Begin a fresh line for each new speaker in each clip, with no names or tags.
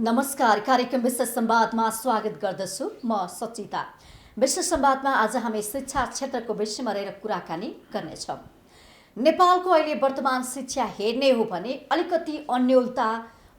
नमस्कार, कार्यक्रम विश्व संवादमा स्वागत गर्दछु। म सचिता। विश्व संवादमा आज हामी शिक्षा क्षेत्रको विषयमा रहेर कुराकानी गर्नेछौँ। नेपालको अहिले वर्तमान शिक्षा हेर्ने हो भने अलिकति अन्योलता,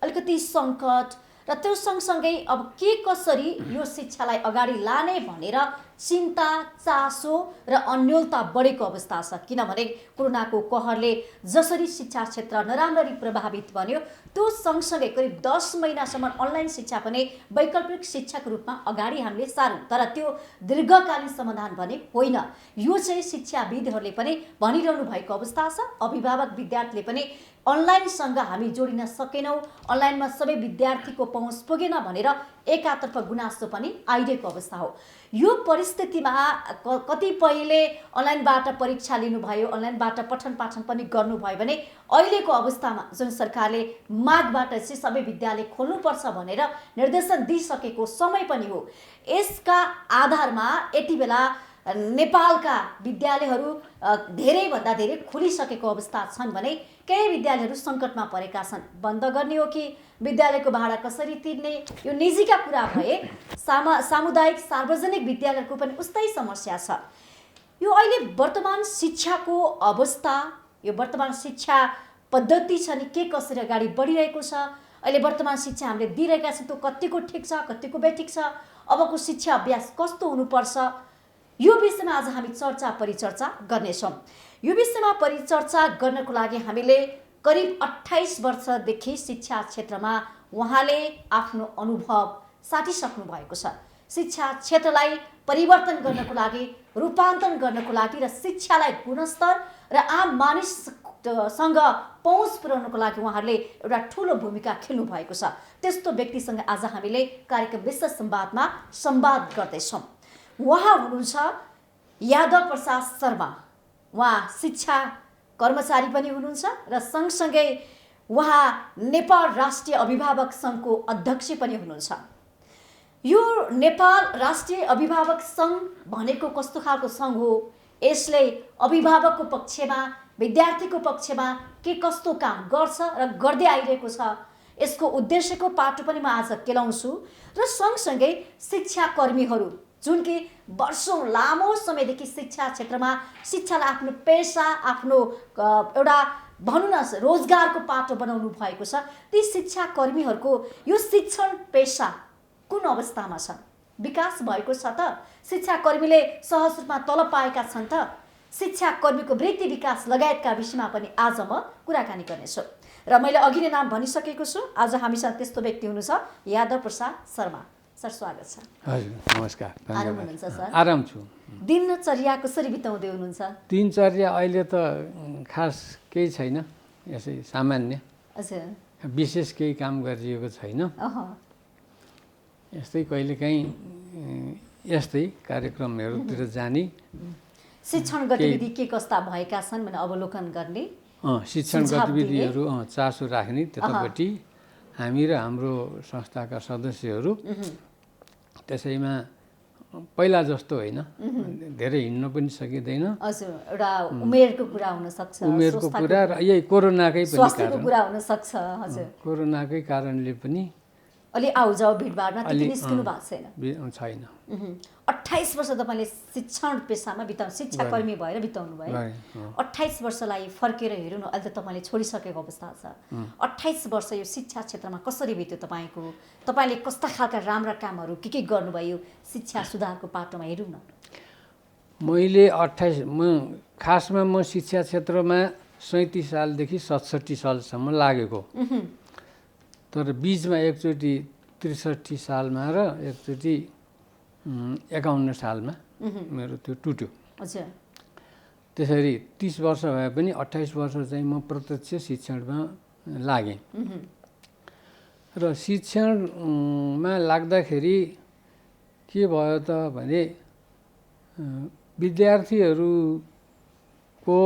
अलिकति सङ्कट र त्यो सँगसँगै अब के कसरी यो शिक्षालाई अगाडि लाने भनेर चिन्ता, चासो र अन्योलता बढेको अवस्था छ। किनभने कोरोनाको कहरले जसरी शिक्षा क्षेत्र नराम्ररी प्रभावित बन्यो, त्यो सँगसँगै करिब 10 महिनासम्म अनलाइन शिक्षा पनि वैकल्पिक शिक्षाको रूपमा अगाडि हामीले सार्यौँ, तर त्यो दीर्घकालीन समाधान भने होइन। यो चाहिँ शिक्षाविदहरूले पनि भनिरहनु भएको अवस्था छ। अभिभावक विद्यार्थीले पनि अनलाइनसँग हामी जोडिन सकेनौँ, अनलाइनमा सबै विद्यार्थीको पहुँच पुगेन भनेर एकातर्फ गुनासो पनि आइरहेको अवस्था हो। यो परिस्थितिमा कतिपयले अनलाइनबाट परीक्षा लिनुभयो, अनलाइनबाट पठन पाठन पनि गर्नुभयो भने अहिलेको अवस्थामा जुन सरकारले माघबाट चाहिँ सबै विद्यालय खोल्नुपर्छ भनेर निर्देशन दिइसकेको समय पनि हो, यसका आधारमा यति बेला नेपालका विद्यालयहरू धेरैभन्दा धेरै खुलिसकेको अवस्था छन् भने केही विद्यालयहरू सङ्कटमा परेका छन्। बन्द गर्ने हो कि विद्यालयको भाडा कसरी तिर्ने, यो निजीका कुरा भए सामुदायिक सार्वजनिक विद्यालयहरूको पनि उस्तै समस्या छ। यो अहिले वर्तमान शिक्षाको अवस्था, यो वर्तमान शिक्षा पद्धति छ नि के कसरी अगाडि बढिरहेको छ, अहिले वर्तमान शिक्षा हामीले दिइरहेका छौँ त्यो कतिको ठिक छ, कतिको बेठिक छ, अबको शिक्षा अभ्यास कस्तो हुनुपर्छ, यो विषयमा आज हामी चर्चा परिचर्चा गर्नेछौँ। यो विषयमा परिचर्चा गर्नको लागि हामीले करिब 28 वर्षदेखि शिक्षा क्षेत्रमा उहाँले आफ्नो अनुभव साटिसक्नु भएको छ। शिक्षा क्षेत्रलाई परिवर्तन गर्नको लागि, रूपान्तरण गर्नको लागि र शिक्षालाई गुणस्तर र आम मानिससँग पहुँच पुर्याउनको लागि उहाँहरूले एउटा ठुलो भूमिका खेल्नु भएको छ। त्यस्तो व्यक्तिसँग आज हामीले कार्यक्रम विश्व संवादमा संवाद गर्दैछौँ। उहाँ हुनुहुन्छ यादव प्रसाद शर्मा। उहाँ शिक्षा कर्मचारी पनि हुनुहुन्छ र सँगसँगै उहाँ नेपाल राष्ट्रिय अभिभावक सङ्घको अध्यक्ष पनि हुनुहुन्छ। यो नेपाल राष्ट्रिय अभिभावक सङ्घ भनेको कस्तो खालको सङ्घ हो, यसले अभिभावकको पक्षमा, विद्यार्थीको पक्षमा के कस्तो काम गर्छ र गर्दै आइरहेको छ, यसको उद्देश्यको पाटो पनि म आज केलाउँछु। र सँगसँगै शिक्षाकर्मीहरू जुन कि वर्षौँ लामो समयदेखि शिक्षा क्षेत्रमा शिक्षालाई आफ्नो पेसा, आफ्नो एउटा भनौँ न रोजगारको पाटो बनाउनु भएको छ, ती शिक्षाकर्मीहरूको यो शिक्षण पेसा कुन अवस्थामा छ? विकास भएको छ त? शिक्षाकर्मीले सहज रूपमा तलब पाएका छन् त? शिक्षाकर्मीको वृत्ति विकास लगायतका विषयमा पनि आज म कुराकानी गर्नेछु। र मैले अघि नै नाम भनिसकेको छु, आज हामीसँग त्यस्तो व्यक्ति हुनुहुन्छ यादव प्रसाद शर्मा। सर, स्वागत छ।
हजुर, नमस्कार।
आराम हुनुहुन्छ सर?
आराम छु।
दिनचर्या कसरी बिताउँदै हुनुहुन्छ?
दिनचर्या अहिले त खास केही छैन, यसै सामान्य।
हजुर,
विशेष केही काम गरिएको छैन। यस्तै कहिलेकाहीँ यस्तै कार्यक्रमहरूतिर जाने,
शिक्षण गतिविधि के कस्ता भएका छन् भने अवलोकन गर्ने,
शिक्षण गतिविधिहरू चासो राख्ने, त्यतापट्टि हामी र हाम्रो संस्थाका सदस्यहरू त्यसैमा पहिला जस्तो होइन, धेरै हिँड्न पनि सकिँदैन।
हजुर, एउटा उमेरको कुरा हुनसक्छ,
उमेरको कुरा र यही कोरोनाकै पनि
स्वास्थ्यको कुरा हुनसक्छ। हजुर,
कोरोनाकै कारणले पनि
अलि आउजाउ भिडभाडमा त्यति निस्किनु भएको
छैन।
28 वर्ष तपाईँले शिक्षण पेसामा बिताउनु, शिक्षाकर्मी भएर बिताउनु भयो। 28 वर्षलाई फर्केर हेर्नु न, अहिले त तपाईँले छोडिसकेको अवस्था छ। 28 वर्ष यो शिक्षा क्षेत्रमा कसरी बित्यो तपाईँको? तपाईँले कस्ता खालका राम्रा कामहरू के गर्नुभयो शिक्षा सुधारको पाटोमा? हेरौँ न।
मैले खासमा म शिक्षा क्षेत्रमा 37 सालदेखि 67 सालसम्म लागेको, तर बिचमा एकचोटि 63 सालमा र एकचोटि 51 सालमा मेरो त्यो टुट्यो।
हजुर,
त्यसरी 30 वर्ष भए पनि 28 वर्ष चाहिँ म प्रत्यक्ष शिक्षणमा लागेँ। र शिक्षणमा लाग्दाखेरि के भयो त भने विद्यार्थीहरूको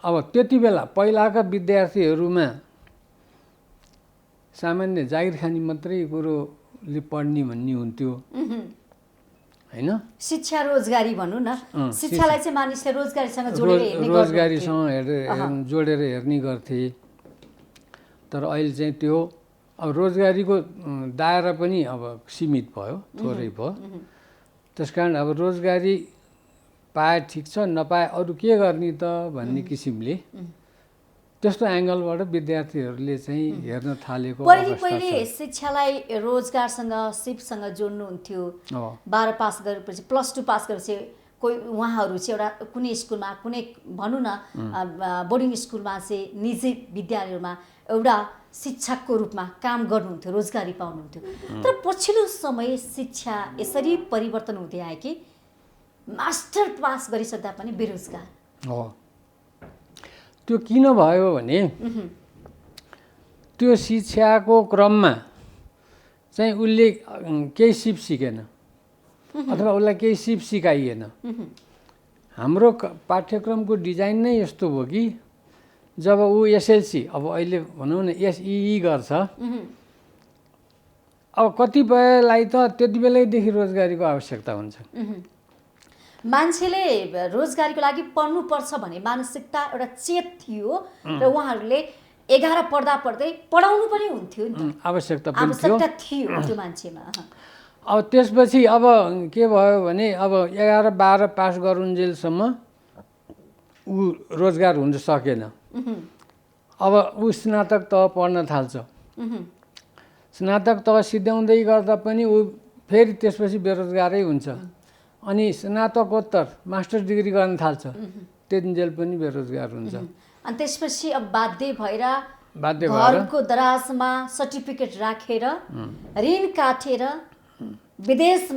अब त्यति बेला पहिलाका विद्यार्थीहरूमा सामान्य जागिर खानी मात्रै कुरोले पढ्ने भन्ने हुन्थ्यो होइन।
शिक्षा रोजगारी भनौँ न, शिक्षालाई चाहिँ मानिसले रोजगारीसँग
जोडेर हेर्ने गर्थे। तर अहिले चाहिँ त्यो अब रोजगारीको दायरा पनि अब सीमित भयो, थोरै भयो। त्यसकारण अब रोजगारी पाए ठिक छ, नपाए अरू के गर्ने त भन्ने किसिमले त्यस्तो एङ्गलबाट विद्यार्थीहरूले चाहिँ हेर्न थालेको
पहिले
अवस्था
पहिले
छ।
शिक्षालाई रोजगारसँग सिपसँग जोड्नुहुन्थ्यो। 12 पास गरेपछि +2 पास गरेपछि कोही उहाँहरू चाहिँ एउटा कुनै स्कुलमा कुनै भनौँ न बोर्डिङ स्कुलमा चाहिँ निजी विद्यालयमा एउटा शिक्षकको रूपमा काम गर्नुहुन्थ्यो, रोजगारी पाउनुहुन्थ्यो। तर पछिल्लो समय शिक्षा यसरी परिवर्तन हुँदै आयो कि मास्टर पास गरिसक्दा पनि बेरोजगार।
हो, त्यो किन भयो भने त्यो शिक्षाको क्रममा चाहिँ उसले केही सिप सिकेन अथवा उसलाई केही सिप सिकाइएन। हाम्रो पाठ्यक्रमको डिजाइन नै यस्तो हो कि जब ऊ एसएलसी, अब अहिले भनौँ न एसई गर्छ, अब कतिपयलाई त त्यति बेलैदेखि रोजगारीको आवश्यकता हुन्छ।
मान्छेले रोजगारीको लागि पढ्नुपर्छ भन्ने मानसिकता एउटा चेत थियो र उहाँहरूले 11 पढ्दा पढ्दै पढाउनु पनि हुन्थ्यो नि त,
आवश्यकता पनि थियो।
आवश्यकता थियो त्यो मान्छेमा।
अब त्यसपछि अब के भयो भने अब 11-12 पास गरुन्जेलसम्म ऊ रोजगार हुन सकेन। अब ऊ स्नातक तह पढ्न थाल्छ। स्नातक तह सिद्ध्याउँदै गर्दा पनि ऊ फेरि त्यसपछि बेरोजगारै हुन्छ। अनि स्नातकोत्तर मास्टर डिग्री गर्न थाल्छ, त्यतिन्जेल पनि बेरोजगार हुन्छ।
अनि त्यसपछि अब बाध्य भएर घरको दराजमा सर्टिफिकेट राखेर ऋण काटेर विदेश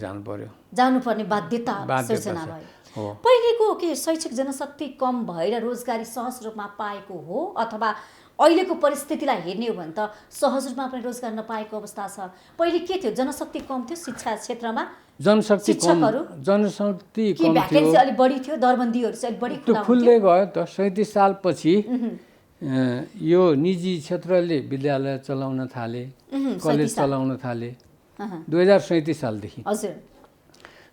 जानु पर्यो,
जानुपर्ने बाध्यता सिर्जना भयो। पहिलेको के शैक्षिक जनशक्ति कम भएर रोजगारी सहज रूपमा पाएको हो अथवा अहिलेको परिस्थितिलाई हेर्ने हो भने त सहज रूपमा पनि रोजगार नपाएको अवस्था छ? पहिले के थियो, जनशक्ति कम थियो शिक्षा क्षेत्रमा,
जनशक्ति कम थियो,
भ्याकेन्सी अलि बढी थियो, दरबन्दीहरू चाहिँ अलि बढी
खुल्दै गयो त। 37 सालपछि यो निजी क्षेत्रले विद्यालय चलाउन थाले, कलेज चलाउन थाले। 2037 सालदेखि
हजुर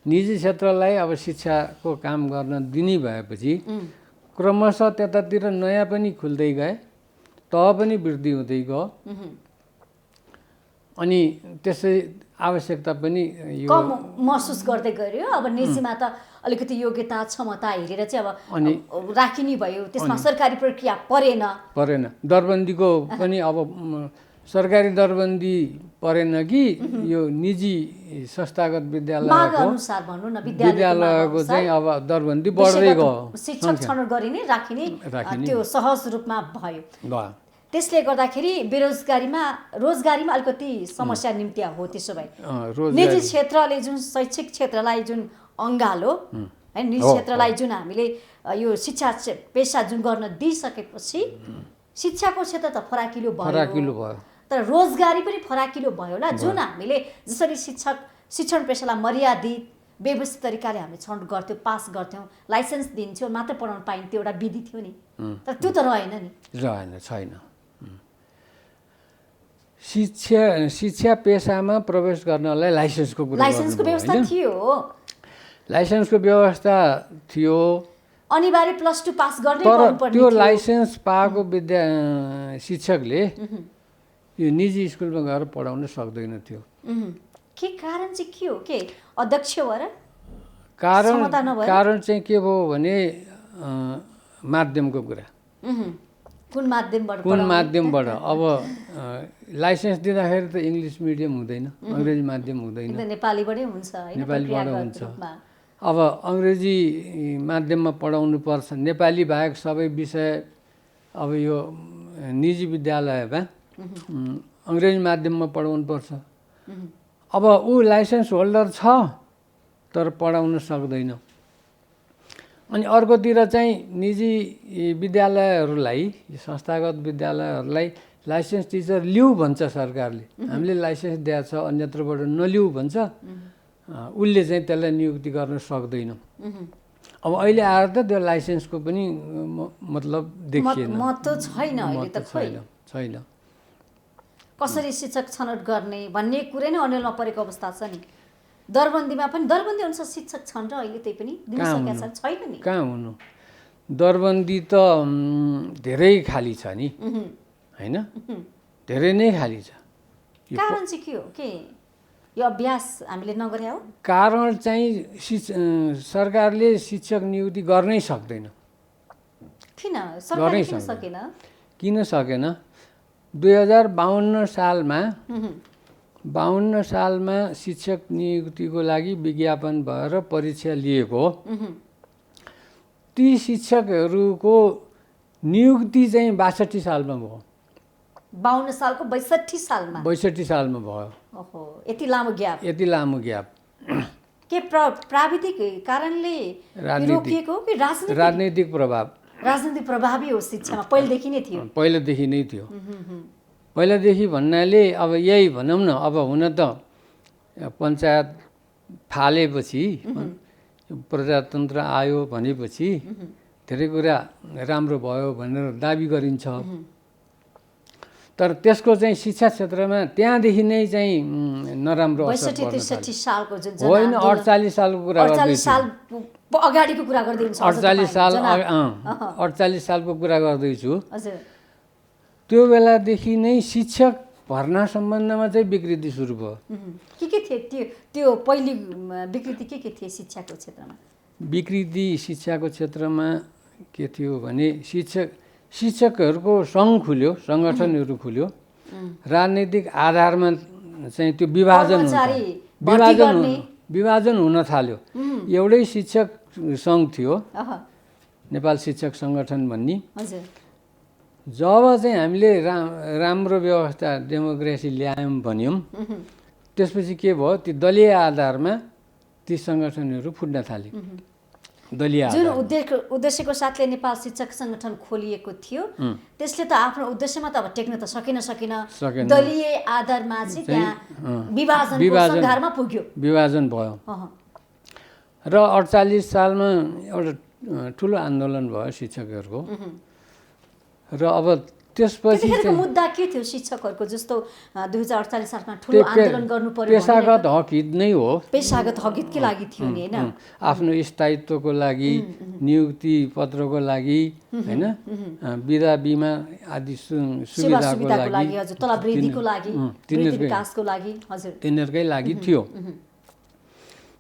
निजी क्षेत्रलाई अब शिक्षाको काम गर्न दिने भएपछि क्रमशः त्यतातिर नयाँ पनि खुल्दै गए, तह पनि वृद्धि हुँदै गयो। अनि त्यसै आवश्यकता पनि यो
कम महसुस गर्दै गयो। अब निजीमा त अलिकति योग्यता क्षमता हेरेर चाहिँ अब राखिने भयो, त्यसमा सरकारी प्रक्रिया परेन।
दरबन्दीको पनि अब सरकारी दरबन्दी परेन कि यो निजी संस्थागत विद्यालयको चाहिँ अब दरबन्दी बढ्दै गयो।
शिक्षक छनौट गरिने राखिने त्यो सहज रूपमा भयो। त्यसले गर्दाखेरि रोजगारीमा अलिकति समस्या निम्त्या हो। त्यसो भए निजी क्षेत्रले जुन शैक्षिक क्षेत्रलाई जुन अङ्गालो है, निजी क्षेत्रलाई जुन हामीले यो शिक्षा पेसा जुन गर्न दिइसकेपछि शिक्षाको क्षेत्र त फराकिलो भयो, तर रोजगारी पनि फराकिलो भयो होला। जुन हामीले जसरी शिक्षण पेसालाई मर्यादित व्यवस्थित तरिकाले हामीले छनौट गर्थ्यौँ, पास गर्थ्यौँ, लाइसेन्स दिन्थ्यौँ, मात्र पढाउन पाइन्थ्यो, एउटा विधि थियो नि, तर त्यो त रहेन नि।
छैन। शिक्षा पेसामा प्रवेश गर्नलाई लाइसेन्सको
व्यवस्था थियो।
लाइसेन्सको व्यवस्था थियो,
अनिवार्य +2 पास गर्नै
पर्नुपर्ने थियो। त्यो लाइसेन्स पाएको शिक्षकले यो निजी स्कुलमा गएर पढाउन सक्दैन थियो।
के कारण चाहिँ के हो? के अध्यक्ष भएर?
कारण चाहिँ के भयो भने माध्यमको कुरा।
कुन
माध्यमबाट? अब लाइसेन्स दिँदाखेरि त इङ्ग्लिस मिडियम हुँदैन, अङ्ग्रेजी माध्यम हुँदैन,
नेपालीबाटै हुन्छ।
नेपालीबाट हुन्छ। अब अङ्ग्रेजी माध्यममा पढाउनु पर्छ, नेपाली बाहेक सबै विषय अब यो निजी विद्यालयमा अङ्ग्रेजी माध्यममा पढाउनु पर्छ। अब ऊ लाइसेन्स होल्डर छ तर पढाउन सक्दैन। अनि अर्कोतिर चाहिँ निजी विद्यालयहरूलाई, संस्थागत विद्यालयहरूलाई लाइसेन्स टिचर लिऊ भन्छ सरकारले, हामीले लाइसेन्स दिएको छ अन्यत्रबाट नलिऊ भन्छ, उसले चाहिँ त्यसलाई नियुक्ति गर्न सक्दैन। अब अहिले आएर त त्यो लाइसेन्सको पनि मतलब देखिएन,
महत्त्व छैन अहिले त।
छैन।
कसरी शिक्षक छनौट गर्ने भन्ने कुरै नै अनिलमा परेको अवस्था छ नि। दरबन्दीमा पनि दरबन्दी अनुसार शिक्षक छन् र अहिले त्यही पनि दिन सकेका छैन नि।
कहाँ हुनु, दरबन्दी त धेरै खाली छ नि, हैन? धेरै नै खाली छ।
कारण चाहिँ के हो के यो अभ्यास हामीले नगरे हो?
कारण चाहिँ सरकारले शिक्षक नियुक्ति गर्नै सक्दैन।
किन सरकारले किन सकेन?
किन सकेन? 2052 सालमा 52 सालमा शिक्षक नियुक्तिको लागि विज्ञापन भएर परीक्षा लिएको। ती शिक्षकहरूको नियुक्ति चाहिँ 62 सालमा भयो।
52 सालको 62 सालमा?
62 सालमा भयो।
ओहो, यति लामो ग्याप।
यति लामो ग्याप
के प्राविधिक कारणले रोकिएको हो कि
राजनीतिक प्रभाव?
राजनीतिक प्रभावी हो शिक्षामा, पहिलेदेखि नै थियो?
पहिलेदेखि नै थियो। पहिलादेखि भन्नाले अब यही भनौँ न, अब हुन त पञ्चायत फालेपछि प्रजातन्त्र आयो भनेपछि धेरै कुरा राम्रो भयो भनेर दाबी गरिन्छ। तर त्यसको चाहिँ शिक्षा क्षेत्रमा त्यहाँदेखि नै चाहिँ नराम्रो असर पर्न थाल्यो।
62-63 सालको जुन
होइन, 48 सालको कुरा गर्दैछु।
48 साल अगाडिको कुरा गर्दै हुनुहुन्छ?
48 सालको कुरा गर्दैछु।
हजुर।
त्यो बेलादेखि नै शिक्षक भर्ना सम्बन्धमा चाहिँ विकृति सुरु भयो।
के थिए त्यो पहिलो विकृति के थिए शिक्षाको क्षेत्रमा?
विकृति शिक्षाको क्षेत्रमा के थियो भने शिक्षकहरूको सङ्घ खुल्यो, सङ्गठनहरू खुल्यो। राजनैतिक आधारमा चाहिँ त्यो विभाजन हुन थाल्यो। एउटै शिक्षक सङ्घ थियो, नेपाल शिक्षक सङ्गठन भन्ने। जब चाहिँ हामीले राम्रो व्यवस्था डेमोक्रेसी ल्यायौँ भन्यौँ, त्यसपछि के भयो, ती दलीय आधारमा ती सङ्गठनहरू फुट्न थाले। दलीय
जुन उद्देश्यको साथले नेपाल शिक्षक सङ्गठन खोलिएको थियो, त्यसले त आफ्नो उद्देश्यमा त अब टेक्न त सकेन। दलीय आधारमा चाहिँ त्यहाँ विभाजनको सङ्घारमा पुग्यो,
विभाजन भयो। र 48 सालमा एउटा ठुलो आन्दोलन भयो शिक्षकहरूको। र अब त्यसपछि
मुद्दा के थियो शिक्षकहरूको? जस्तो 2048 सालमा ठुलो आन्दोलन गर्नु पर्यो।
पेशागत हक हित नै हो।
पेशागत हक हितकै लागि थियो नि, हैन?
आफ्नो स्थायित्वको लागि, नियुक्ति पत्रको लागि, हैन, बिदा बिमा आदि सुविधाको लागि,
हजुर, तलब वृद्धिको लागि, विकासको लागि, हजुर,
तिनीहरूकै लागि थियो।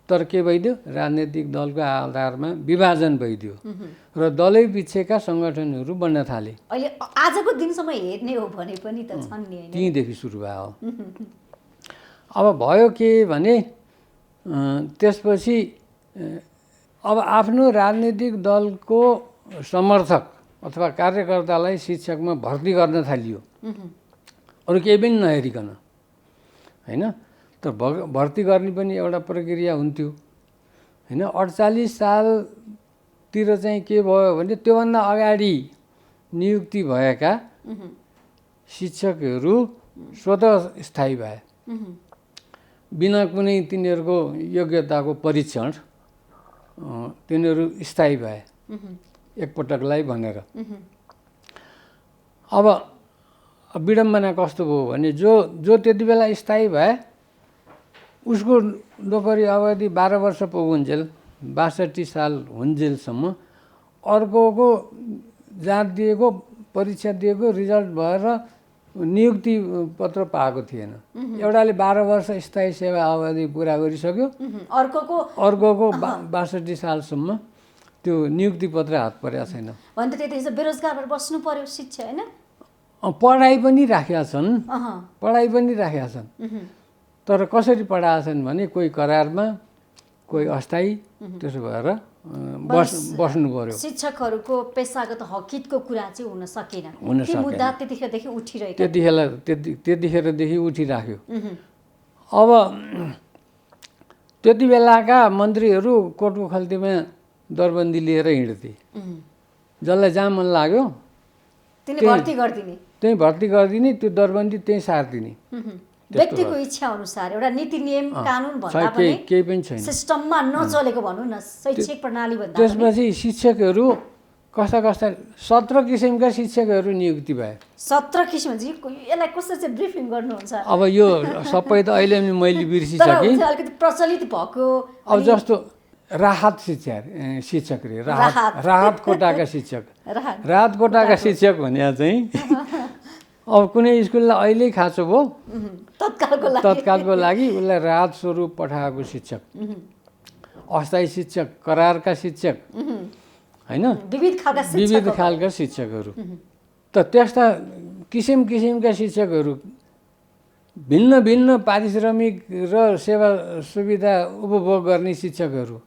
तर के भइदियो, राजनीतिक दलको आधारमा विभाजन भइदियो र दलै पिछेका सङ्गठनहरू बन्न थाले।
अहिले आजको दिनसम्म हेर्ने हो भने पनि त छन् नि, हैन?
त्यहीँदेखि सुरु भयो। अब भयो के भने त्यसपछि अब आफ्नो राजनीतिक दलको समर्थक अथवा कार्यकर्तालाई शिक्षकमा भर्ती गर्न थालियो, अरू केही पनि नहेरिकन, हैन? तर भर्ती गर्ने पनि एउटा प्रक्रिया हुन्थ्यो, हैन? 48 सालतिर चाहिँ के भयो भने त्योभन्दा अगाडि नियुक्ति भएका शिक्षकहरू स्वतः स्थायी भए, बिना कुनै तिनीहरूको योग्यताको परीक्षण तिनीहरू स्थायी भए एकपटकलाई भनेर। अब विडम्बना कस्तो भयो भने जो त्यति बेला स्थायी भए उसको नोकरी अवधि 12 वर्ष पुगुन्जेल, 62 साल हुन्जेलसम्म अर्कोको जाँच दिएको, परीक्षा दिएको, रिजल्ट भएर नियुक्ति पत्र पाएको थिएन। एउटाले 12 वर्ष स्थायी सेवा अवधि पुरा गरिसक्यो, अर्कोको 62 सालसम्म त्यो नियुक्ति पत्र हात परेको छैन।
भने त्यतिखेर बेरोजगार भएर बस्नु पर्यो शिक्षा, हैन?
पढाइ पनि राखेका छन्, तर कसरी पढाएछन् भने कोही करारमा, कोही अस्थायी, त्यसो भएर बस्नु पर्यो।
शिक्षकहरूको पेशागत हक हितको कुरा चाहिँ हुन सकेन। त्यो मुद्दा त्यतिखेरदेखि उठिरहेको,
त्यतिखेरदेखि उठिराख्यो। अब त्यति बेलाका मन्त्रीहरू कोर्टको खल्तीमा दरबन्दी लिएर हिँड्थे, जसलाई जहाँ मन लाग्यो त्यहीँ भर्ती गरिदिने, त्यो दरबन्दी त्यहीँ सारिदिने।
व्यक्तिको इच्छा अनुसार एउटा नीति नियम कानुन भन्दा पनि
केही पनि छैन,
सिस्टममा नचलेको भनौँ न, शैक्षिक प्रणाली भन्दा।
त्यसपछि शिक्षकहरू कस्ता 17 किसिमका शिक्षकहरू नियुक्ति भए।
17 किसिम यसलाई कसरी चाहिँ ब्रिफिङ गर्नुहुन्छ?
अब यो सबै त अहिले पनि मैले बिर्सिसकेँ।
अलिकति प्रचलित भएको
अब जस्तो राहत शिक्षक रे, राहत कोटाका शिक्षक, राहत कोटाका शिक्षक भने चाहिँ अब कुनै स्कुललाई अहिले खाँचो भयो
तत्कालको
लागि उसलाई राहत स्वरूप पठाएको शिक्षक, अस्थायी शिक्षक, करारका शिक्षक, होइन, विविध खालका शिक्षकहरू। त त्यस्ता किसिम किसिमका शिक्षकहरू, भिन्न भिन्न पारिश्रमिक र सेवा सुविधा उपभोग गर्ने शिक्षकहरू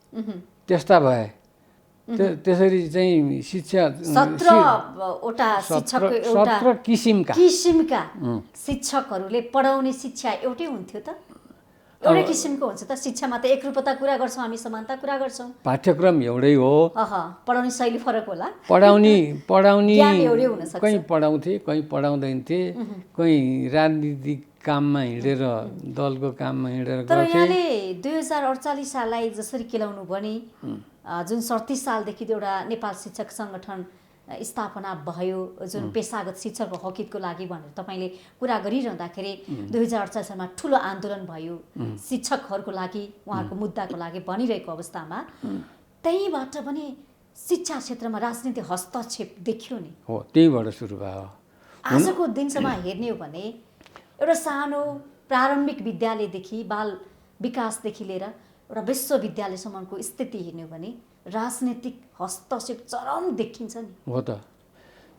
त्यस्ता भए। त्यसरी चाहिँ शिक्षा 17 किसिमका
शिक्षकहरूले पढाउने शिक्षा एउटै हुन्थ्यो त? एउटै किसिमको हुन्छ त? शिक्षामा त एकरूपता कुरा गर्छौँ, हामी समानता कुरा गर्छौँ।
पाठ्यक्रम एउटै हो,
पढाउने शैली फरक होला।
पढाउने
एउटै हुन सक्छ।
कहीँ पढाउँथे, कहीँ पढाउँदैनथे, कहीँ राजनीतिक काममा हिँडेर, दलको काममा हिँडेर गर्थे।
तर यहाँले 2048 साललाई जसरी केलाउनु भने, जुन 37 सालदेखि एउटा नेपाल शिक्षक सङ्गठन स्थापना भयो, जुन पेसागत शिक्षकको हकितको लागि भनेर तपाईँले कुरा गरिरहँदाखेरि 2048 सालमा ठुलो आन्दोलन भयो शिक्षकहरूको लागि, उहाँहरूको मुद्दाको लागि भनिरहेको अवस्थामा त्यहीँबाट पनि शिक्षा क्षेत्रमा राजनीति हस्तक्षेप देखियो नि।
हो, त्यहीँबाट सुरु भयो।
आजको दिनसम्म हेर्ने हो भने एउटा सानो प्रारम्भिक विद्यालयदेखि बाल विकासदेखि लिएर एउटा विश्वविद्यालयसम्मको स्थिति हेर्ने हो भने राजनीतिक हस्तक्षेप चरम देखिन्छ नि।
हो त,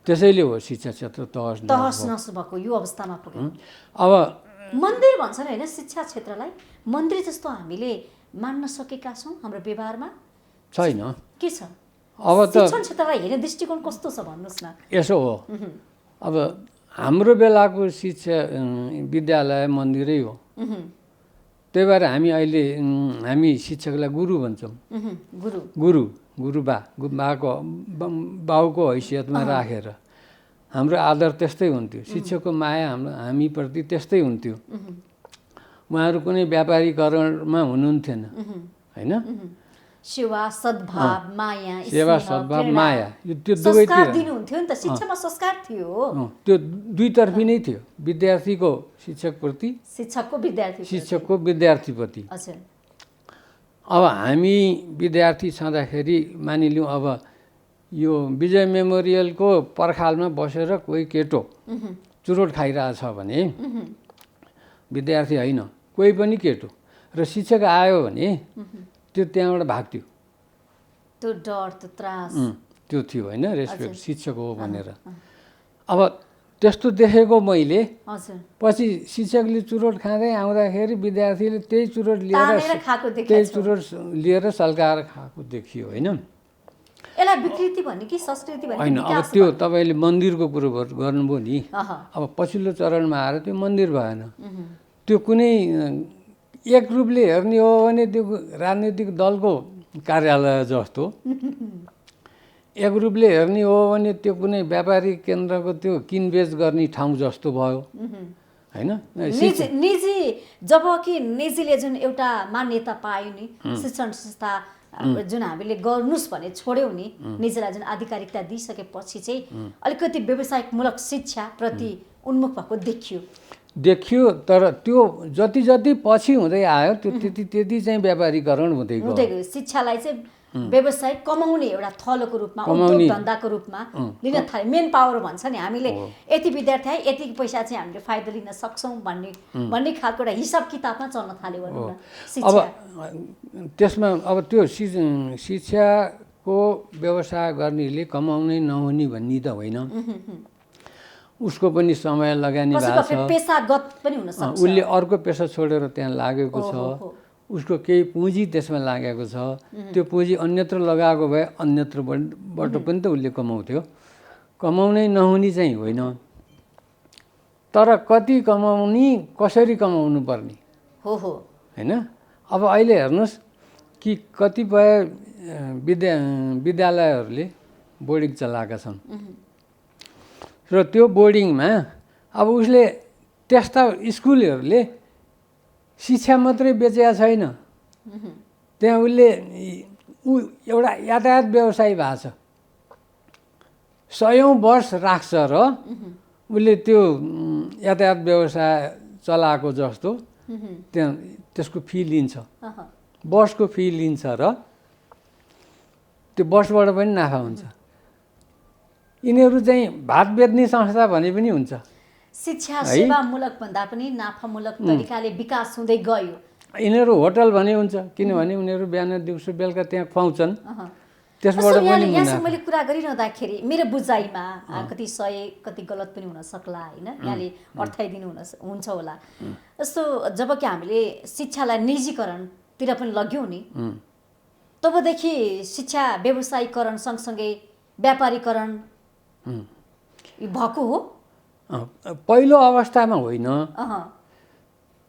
त्यसैले हो शिक्षा क्षेत्र
तहस नहस भएको यो अवस्थामा पुग्यो।
अब
मन्दिर भन्छन् होइन शिक्षा क्षेत्रलाई, मन्दिर जस्तो हामीले मान्न सकेका छौँ हाम्रो व्यवहारमा?
छैन।
के छ
अब त
शिक्षण क्षेत्रलाई हेर्ने दृष्टिकोण कस्तो छ भन्नुहोस् न।
यसो हो, अब हाम्रो बेलाको शिक्षा विद्यालय मन्दिरै हो। त्यही भएर हामी अहिले हामी शिक्षकलाई गुरु भन्छौँ। बाउको हैसियतमा राखेर हाम्रो आदर त्यस्तै हुन्थ्यो। शिक्षकको माया हामीप्रति त्यस्तै हुन्थ्यो। उहाँहरू कुनै व्यापारीकरणमा हुनुहुन्थेन, होइन।
सेवा सद्भाव माया
यो त्यो दुवैतिर
दिनुहुन्थ्यो नि त। शिक्षामा संस्कार थियो,
त्यो दुईतर्फी नै थियो, विद्यार्थीको शिक्षकप्रति, शिक्षकको विद्यार्थीप्रति। अब हामी विद्यार्थी छँदाखेरि मानिलिउँ, अब यो विजय मेमोरियलको पर्खालमा बसेर कोही केटो चुरोट खाइरहेछ भने विद्यार्थी होइन, कोही पनि केटो र शिक्षक आयो भने त्यो त्यहाँबाट भाग्थ्यो।
त्यो डर, त्यो त्रास,
त्यो थियो, होइन, रेस्पेक्ट, शिक्षक हो भनेर। अब त्यस्तो देखेको मैले पछि शिक्षकले चुरोट खाँदै आउँदाखेरि विद्यार्थीले त्यही चुरोट लिएर सल्काएर खाएको देखियो, होइन।
यसलाई विकृति भन्ने कि संस्कृति भन्ने
होइन। अब त्यो तपाईँले मन्दिरको कुरो गर्नुभयो नि। अब पछिल्लो चरणमा आएर त्यो मन्दिर भएन। त्यो कुनै एक रूपले हेर्ने हो भने त्यो राजनीतिक दलको कार्यालय जस्तो, एक रूपले हेर्ने हो भने त्यो कुनै व्यापारिक केन्द्रको त्यो किनबेच गर्ने ठाउँ जस्तो भयो, होइन।
निजी, जबकि निजीले जुन एउटा मान्यता पायो नि, शिक्षण संस्था जुन हामीले गर्नुस् भने छोड्यौँ नि, निजीलाई जुन आधिकारिकता दिइसकेपछि चाहिँ अलिकति व्यावसायिकमूलक शिक्षा प्रति उन्मुख भएको देखियो। तर त्यो जति जति पछि हुँदै आयो त्यो त्यति चाहिँ व्यापारीकरण हुँदै गयो। शिक्षालाई चाहिँ व्यवसाय कमाउने एउटा थलोको रूपमा, उद्योग धन्दाको रूपमा लिन थाल्यो। मेन पावर भन्छ नि, हामीले यति विद्यार्थी आए यति पैसा चाहिँ हामीले फाइदा लिन सक्छौँ भन्ने खालको एउटा हिसाब किताबमा चल्न थाल्यो भनौँ न।
अब त्यसमा अब त्यो शिक्षाको व्यवसाय गर्नेले कमाउनै नहुने भन्ने त होइन, उसको पनि समय लगानी भएको छ,
पेसागत पनि हुन सक्छ।
उसले अर्को पेसा छोडेर त्यहाँ लागेको छ, उसको केही पुँजी त्यसमा लागेको छ, त्यो पुँजी अन्यत्र लगाएको भए अन्यत्रबाट पनि त उसले कमाउँथ्यो। कमाउनै नहुने चाहिँ होइन, तर कति कमाउने, कसरी कमाउनु पर्ने
हो,
होइन। अब अहिले हेर्नुहोस् कि कतिपय विद्यालयहरूले बोर्डिङ चलाएका छन् र त्यो बोर्डिङमा अब उसले त्यस्ता स्कुलहरूले शिक्षा मात्रै बेचेका छैन, त्यहाँ उसले एउटा यातायात व्यवसाय भएको छ, 100औं वर्ष राख्छ र उसले त्यो यातायात व्यवसाय चलाएको जस्तो त्यहाँ त्यसको फी लिन्छ, बसको फी लिन्छ र त्यो बसबाट पनि नाफा हुन्छ। यिनीहरू चाहिँ भात बेच्ने संस्था भने पनि हुन्छ।
शिक्षा सेवामूलक भन्दा पनि नाफामूलक तरिकाले विकास हुँदै गयो।
यिनीहरू होटल भने हुन्छ, किनभने उनीहरू बिहान दिउँसो बेलुका त्यहाँ खुवाउँछन्, त्यसबाट पनि
यहाँसँग मैले कुरा गरिरहँदाखेरि मेरो बुझाइमा कति सही कति गलत पनि हुन सक्ला होइन, यहाँले अर्थाइदिनु हुन्छ होला। जस्तो जब कि हामीले शिक्षालाई निजीकरणतिर पनि लग्यौँ नि, तबदेखि शिक्षा व्यवसायीकरण सँगसँगै व्यापारीकरण भएको हो।
पहिलो अवस्थामा होइन,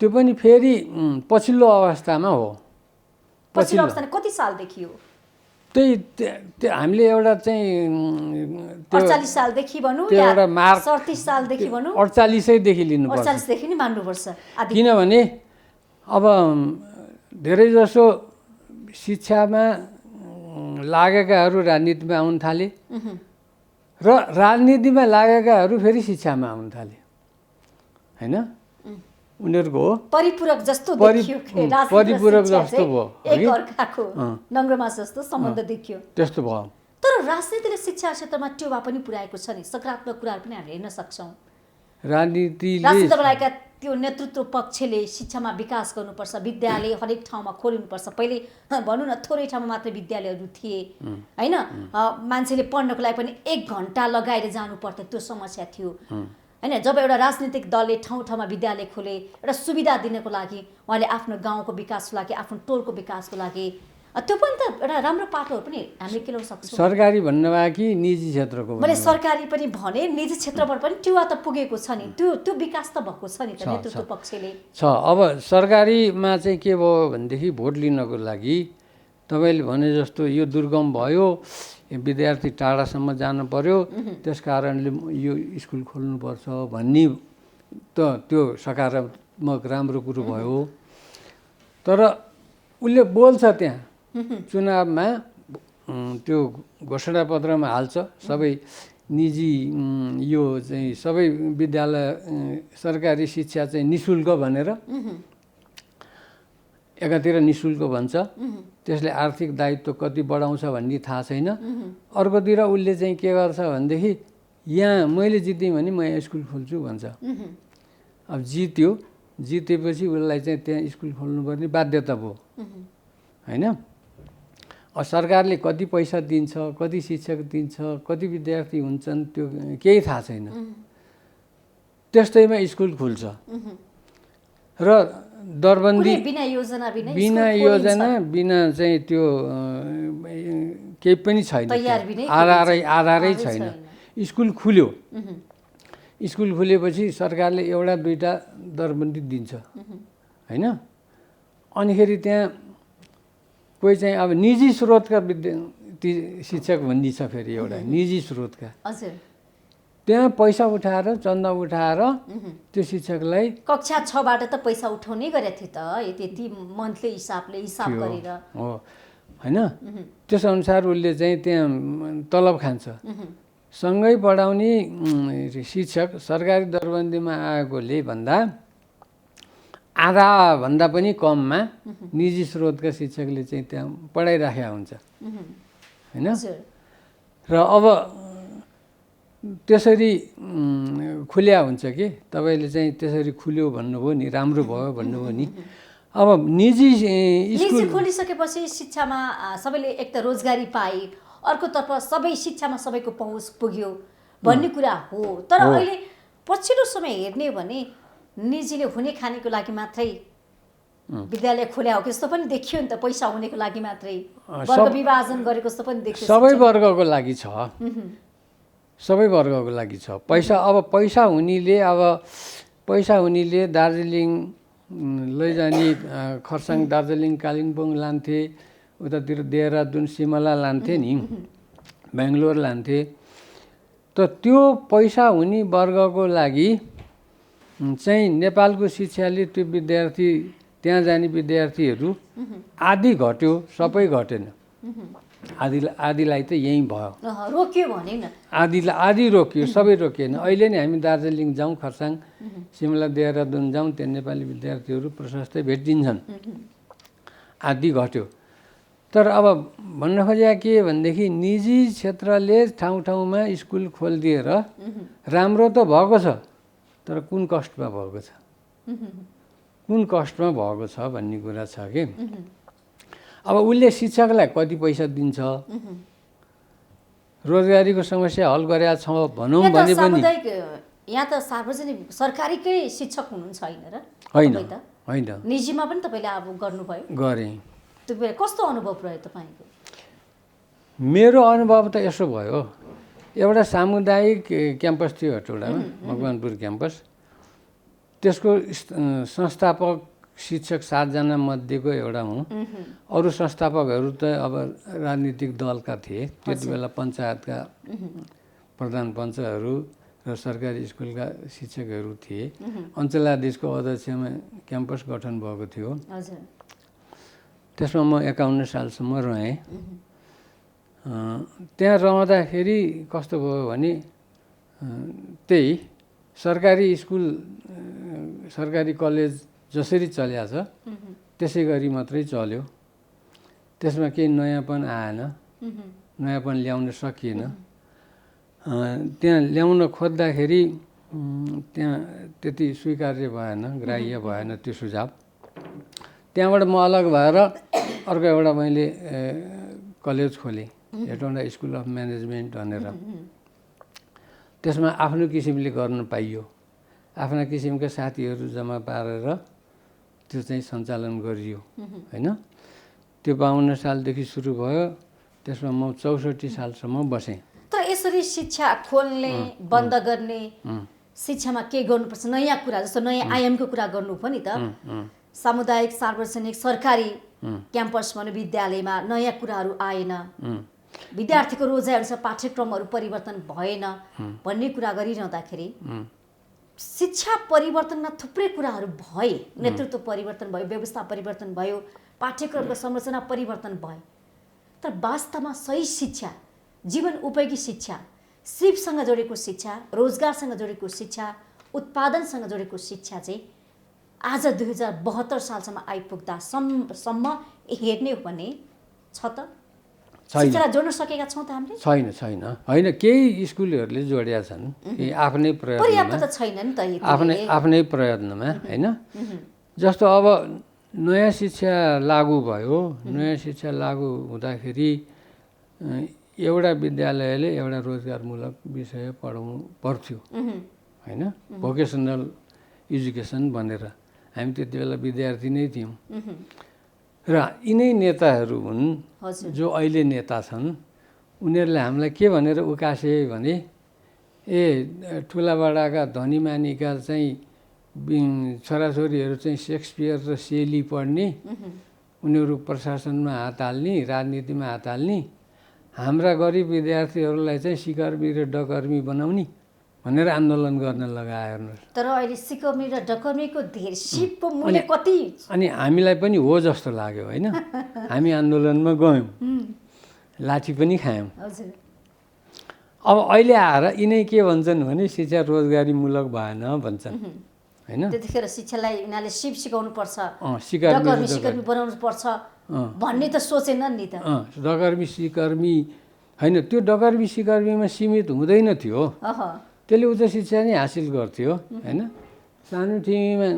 त्यो पनि फेरि पछिल्लो अवस्थामा हो।
पछिल्लो अवस्था कति सालदेखि हो?
त्यही हामीले एउटा चाहिँ
48 सालदेखि भनौँ या 37 सालदेखि भनौँ,
48 लिनुपर्छ,
48 देखि नै मान्नुपर्छ।
किनभने अब धेरै जसो शिक्षामा लागेकाहरू राजनीतिमा आउन थाले र राजनीतिमा लागेकाहरू फेरि शिक्षामा आउन थाले होइन, उनीहरूको हो
परिपूरक जस्तो देखियो,
परिपूरक जस्तो भयो,
एक अर्काको नङ्ग्रोमा जस्तो सम्बन्ध देखियो,
त्यस्तो भयो।
तर राजनीतिले शिक्षा क्षेत्रमा टेवा पनि पुर्याएको छ नि, सकारात्मक कुराहरू पनि हामीले हेर्न सक्छौँ। राजनीतिले त्यो नेतृत्व पक्षले शिक्षामा विकास गर्नुपर्छ, विद्यालय हरेक ठाउँमा खोलिनुपर्छ। पहिले भनौँ न थोरै ठाउँमा मात्रै विद्यालयहरू थिए होइन, मान्छेले पढ्नको लागि पनि 1 घन्टा लगाएर जानु पर्थ्यो, त्यो समस्या थियो होइन। जब एउटा राजनीतिक दलले ठाउँ ठाउँमा विद्यालय खोले, एउटा सुविधा दिनको लागि, उहाँले आफ्नो गाउँको विकासको लागि, आफ्नो टोलको विकासको लागि, त्यो पनि त एउटा राम्रो पाटोहरू पनि हामीले केलाउन सक्छौँ।
सरकारी भन्नुभयो कि निजी क्षेत्रको?
मैले सरकारी पनि भने, निजी क्षेत्रबाट पनि टेवा त पुगेको छ नि, त्यो विकास त भएको छ नि त नेतृत्व पक्षले
छ। अब सरकारीमा चाहिँ के भयो भनेदेखि भोट लिनको लागि तपाईँले भने जस्तो यो दुर्गम भयो, विद्यार्थी टाढासम्म जानु पर्यो, त्यस कारणले यो स्कुल खोल्नुपर्छ भन्ने त त्यो सकारात्मक राम्रो कुरो भयो। तर उसले बोल्छ त्यहाँ चुनावमा, त्यो घोषणापत्रमा हाल्छ सबै निजी यो चाहिँ सबै विद्यालय सरकारी शिक्षा चाहिँ निःशुल्क भनेर, एकातिर निःशुल्क भन्छ, त्यसले आर्थिक दायित्व कति बढाउँछ भन्ने थाहा छैन। अर्कोतिर उसले चाहिँ के गर्छ भनेदेखि यहाँ मैले जितेँ भने म यहाँ स्कुल खोल्छु भन्छ। अब जितेपछि उसलाई चाहिँ त्यहाँ स्कुल खोल्नुपर्ने बाध्यता भयो होइन। अब सरकारले कति पैसा दिन्छ, कति शिक्षक दिन्छ, कति विद्यार्थी हुन्छन्, त्यो केही थाहा छैन। त्यस्तैमा स्कुल खुल्छ र दरबन्दी
बिना योजना
बिना चाहिँ त्यो केही पनि छैन, आधारै छैन। स्कुल खुल्यो, स्कुल खुलेपछि सरकारले एउटा दुईटा दरबन्दी दिन्छ होइन। अनिखेरि त्यहाँ कोही चाहिँ अब निजी स्रोतका शिक्षक भन्ने छ, फेरि एउटा निजी स्रोतका, त्यहाँ पैसा उठाएर चन्दा उठाएर त्यो शिक्षकलाई
कक्षा 6बाट त पैसा उठाउने गरेको थियो त, त्यति मन्थली हिसाब गरेर
हो होइन। त्यस अनुसार उसले चाहिँ त्यहाँ तलब खान्छ। सँगै पढाउने शिक्षक सरकारी दरबन्दीमा आएकोले भन्दा आधा भन्दा पनि कममा निजी स्रोतका शिक्षकले चाहिँ त्यहाँ पढाइराखेका हुन्छ होइन। र अब त्यसरी खुल्या हुन्छ कि तपाईँले चाहिँ त्यसरी खुल्यो भन्नुभयो नि, राम्रो भयो भन्नुभयो नि। अब निजी
स्कुल खोलिसकेपछि शिक्षामा सबैले एक त रोजगारी पाए, अर्कोतर्फ सबै शिक्षामा सबैको पहुँच पुग्यो भन्ने कुरा हो। तर अहिले पछिल्लो समय हेर्ने हो भने निजीले हुने खानेको लागि मात्रै विद्यालय खोल्या हो कि जस्तो पनि देखियो नि त, पैसा हुनेको लागि मात्रै वर्ग विभाजन गरेको जस्तो पनि देखियो।
सबै वर्गको लागि छ, सबै वर्गको लागि छ पैसा। अब पैसा हुनेले दार्जिलिङ लैजाने, खरसाङ दार्जिलिङ कालिम्पोङ लान्थे, उतातिर देहरादुन सिमला लान्थे नि, बेङ्गलोर लान्थे। त त्यो पैसा हुने वर्गको लागि चाहिँ नेपालको शिक्षाले त्यो विद्यार्थी, त्यहाँ जाने विद्यार्थीहरू आदि घट्यो, सबै घटेन। आदिलाई त यहीँ भयो,
रोक्यो भने न,
आदि रोकियो, सबै रोकिएन। अहिले नै हामी दार्जिलिङ जाउँ, खरसाङ सिमला देहरादुन जाउँ, त्यहाँ नेपाली विद्यार्थीहरू प्रशस्तै भेटिन्छन्, आदि घट्यो। तर अब भन्न खोजेको के भनेदेखि निजी क्षेत्रले ठाउँ ठाउँमा स्कुल खोलिदिएर राम्रो त भएको छ, तर कुन कस्टमा भएको छ, कुन कस्टमा भएको छ भन्ने कुरा छ कि अब उसले शिक्षकलाई कति पैसा दिन्छ, रोजगारीको समस्या हल गरेका छ भनौँ भने पनि
यहाँ त सार्वजनिक सरकारीकै शिक्षक हुनुहुन्छ होइन र?
होइन
तपाईँ त
होइन
निजीमा पनि तपाईँले अब गर्नुभयो,
गरेँ।
त्यो बेला कस्तो अनुभव रह्यो तपाईँको?
मेरो अनुभव त यसो भयो, एउटा सामुदायिक क्याम्पस थियो हेटौडामा, मकवानपुर क्याम्पस। त्यसको संस्थापक शिक्षक 7 जना मध्येको एउटा हुँ। अरू संस्थापकहरू त अब राजनीतिक दलका थिए, त्यति बेला पञ्चायतका प्रधान पञ्चहरू र सरकारी स्कुलका शिक्षकहरू थिए। अञ्चलाधीशको अध्यक्षमा क्याम्पस गठन भएको थियो। त्यसमा म 51 सालसम्म रहेँ। त्यहाँ रहँदाखेरि कस्तो भयो भने त्यही सरकारी स्कुल सरकारी कलेज जसरी चल्या छ त्यसै गरी मात्रै चल्यो। त्यसमा केही नयाँपन आएन, नयाँपन ल्याउन सकिएन। त्यहाँ ल्याउन खोज्दाखेरि त्यहाँ त्यति स्वीकार्य भएन, ग्राह्य भएन त्यो सुझाव। त्यहाँबाट म अलग भएर अर्को एउटा मैले कलेज खोलेँ, हेटौँडा स्कुल अफ म्यानेजमेन्ट भनेर। त्यसमा आफ्नो किसिमले गर्न पाइयो, आफ्ना किसिमका साथीहरू जम्मा पारेर त्यो चाहिँ सञ्चालन गरियो होइन। त्यो 52 सालदेखि सुरु भयो। त्यसमा म 64 सालसम्म बसेँ।
तर यसरी शिक्षा खोल्ने बन्द गर्ने, शिक्षामा के गर्नुपर्छ नयाँ कुरा, जस्तो नयाँ आयामको कुरा गर्नु पनि त सामुदायिक सार्वजनिक सरकारी क्याम्पस भन्ने विद्यालयमा नयाँ कुराहरू आएन, विद्यार्थीको रोजाइअनुसार पाठ्यक्रमहरू परिवर्तन भएन भन्ने कुरा गरिरहँदाखेरि शिक्षा परिवर्तनमा थुप्रै कुराहरू भए, नेतृत्व परिवर्तन भयो, व्यवस्था परिवर्तन भयो, पाठ्यक्रमको संरचना परिवर्तन भयो। तर वास्तवमा सही शिक्षा, जीवन उपयोगी शिक्षा, सिपसँग जोडेको शिक्षा, रोजगारसँग जोडेको शिक्षा, उत्पादनसँग जोडेको शिक्षा चाहिँ आज 2072 सालसम्म आइपुग्दा सम्म हेर्ने हो भने छ त? शिक्षालाई जोड्न सकेका छौँ त हामीले?
छैन होइन, केही स्कुलहरूले जोडेका छन्, केही आफ्नै
पर्याप्त त छैन नि त,
आफ्नै प्रयत्नमा होइन। जस्तो अब नयाँ शिक्षा लागू भयो, नयाँ शिक्षा लागू हुँदाखेरि एउटा विद्यालयले एउटा रोजगारमूलक विषय पढाउनु पर्थ्यो होइन, भोकेसनल एजुकेसन भनेर। हामी त्यति बेला विद्यार्थी नै थियौँ। र यिनै नेताहरू हुन् जो अहिले नेता छन्। उनीहरूले हामीलाई के भनेर उकासे भने ठुलाबडाका धनीमानीका चाहिँ छोराछोरीहरू चाहिँ सेक्सपियर र सेली पढ्ने, उनीहरू प्रशासनमा हात हाल्ने, राजनीतिमा हात हाल्ने, हाम्रा गरिब विद्यार्थीहरूलाई चाहिँ सिकर्मी र डकर्मी बनाउने भनेर आन्दोलन गर्न लगायो हेर्नुहोस्।
तर अहिले सिकर्मी र डकर्मीको धेरै सिपको मूल्य कति?
अनि हामीलाई पनि हो जस्तो लाग्यो होइन। हामी आन्दोलनमा गयौँ, लाठी पनि खायौँ। अब अहिले आएर यिनै के भन्छन् भने शिक्षा रोजगारीमूलक भएन भन्छन् होइन।
त्यतिखेर शिक्षालाई यिनीहरूले सिप सिकाउनु पर्छ,
सिकर्मी
सिकर्मी बनाउनु पर्छ भन्ने त सोचेनन् नि त।
डकर्मी सिकर्मी होइन, त्यो डकर्मी सिकर्मीमा सीमित हुँदैन थियो। त्यसले उच्च शिक्षा नै हासिल गर्थ्यो होइन। सानो टिमीमा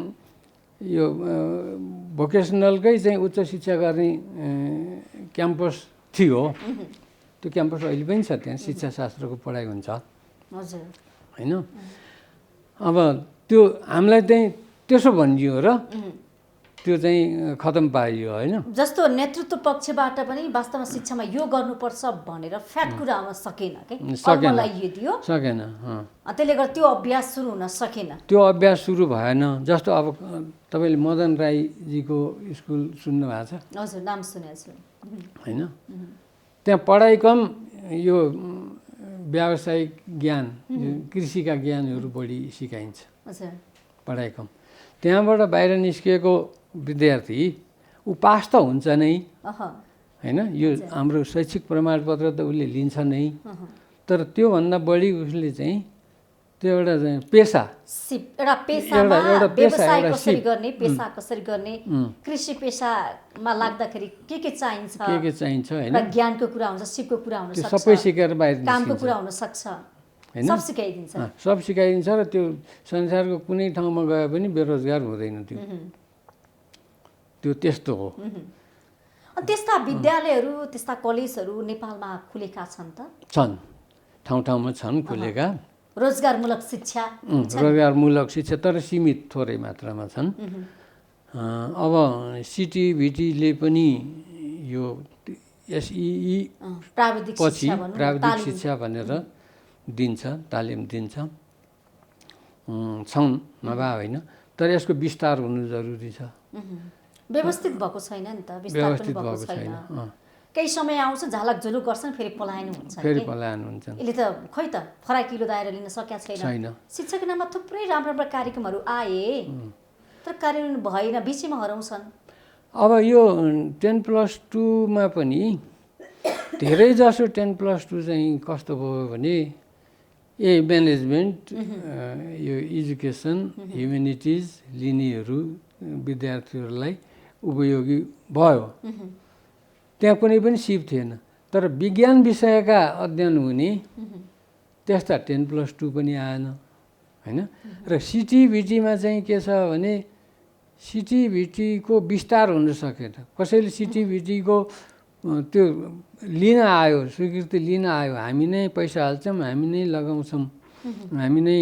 यो भोकेसनलकै चाहिँ उच्च शिक्षा गर्ने क्याम्पस थियो। त्यो क्याम्पस अहिले पनि छ, त्यहाँ शिक्षाशास्त्रको पढाइ हुन्छ होइन। अब त्यो हामीलाई चाहिँ त्यसो भनियो र त्यो चाहिँ खतम पाइयो होइन।
जस्तो नेतृत्व पक्षबाट पनि वास्तवमा शिक्षामा यो गर्नुपर्छ भनेर फ्याट कुरा आउन सकेन के,
सकेन।
त्यसले गर्दा त्यो अभ्यास सुरु हुन सकेन।
त्यो अभ्यास सुरु भएन। जस्तो अब तपाईँले मदन राईजीको स्कुल सुन्नु भएको छ?
हजुर, नाम सुनेको छु
होइन। त्यहाँ पढाइ कम, यो व्यावसायिक ज्ञान, कृषिका ज्ञानहरू बढी सिकाइन्छ, पढाइ कम। त्यहाँबाट बाहिर निस्किएको विद्यार्थी ऊ पास त हुन्छ नै होइन, यो हाम्रो शैक्षिक प्रमाणपत्र त उसले लिन्छ नै। तर त्योभन्दा बढी उसले चाहिँ त्यो एउटा चाहिँ पेसा,
एउटा व्यवसाय कसरी गर्ने, पेसा कसरी गर्ने, कृषि पेसामा लाग्दाखेरि के चाहिन्छ,
के चाहिन्छ होइन,
ज्ञानको कुरा हुन्छ, सिपको कुरा हुन सक्छ,
सबै सिकेर बाहिर
कामको कुरा हुन सक्छ।
होइन
सब सिकाइदिन्छ
सब सिकाइदिन्छ र त्यो संसारको कुनै ठाउँमा गए पनि बेरोजगार हुँदैन त्यो त्यस्तो हो।
अनि त्यस्ता विद्यालयहरू त्यस्ता कलेजहरू नेपालमा खुलेका छन् त?
छन्, ठाउँ ठाउँमा छन् खुलेका
रोजगारमूलक शिक्षा
रोजगारमूलक शिक्षा, तर सीमित थोरै मात्रामा छन्। अब सिटिभिटीले पनि यो एसइई पछि प्राविधिक शिक्षा भनेर दिन्छ, तालिम दिन्छ, छन् नभए होइन, तर यसको विस्तार हुनु जरुरी छ।
व्यवस्थित भएको छैन नि त, विस्तार पनि भएको छैन। केही समय आउँछ झालक झुलुक गर्छन् फेरि पलायन हुन्छ, यसले त खै त फराकिलो दायरा लिन सकेका छैन। शिक्षाको नाममा थुप्रै राम्रो राम्रो कार्यक्रमहरू आए तर कार्यान्वयन भएन, बिचैमा हराउँछन्।
अब यो 10+2 पनि धेरै जसो 10+2 चाहिँ कस्तो भयो भने म्यानेजमेन्ट, यो एजुकेसन, ह्युमेनिटिज लिनेहरू विद्यार्थीहरूलाई उपयोगी भयो। त्यहाँ कुनै पनि सिप थिएन, तर विज्ञान विषयका अध्ययन हुने त्यस्ता 10+2 पनि आएन होइन। र सिटिभिटीमा चाहिँ के छ भने सिटिभिटीको विस्तार हुन सकेन। कसैले सिटिभिटीको त्यो लिन आयो, स्वीकृति लिन आयो, हामी नै पैसा हाल्छौँ, हामी नै लगाउँछौँ, हामी नै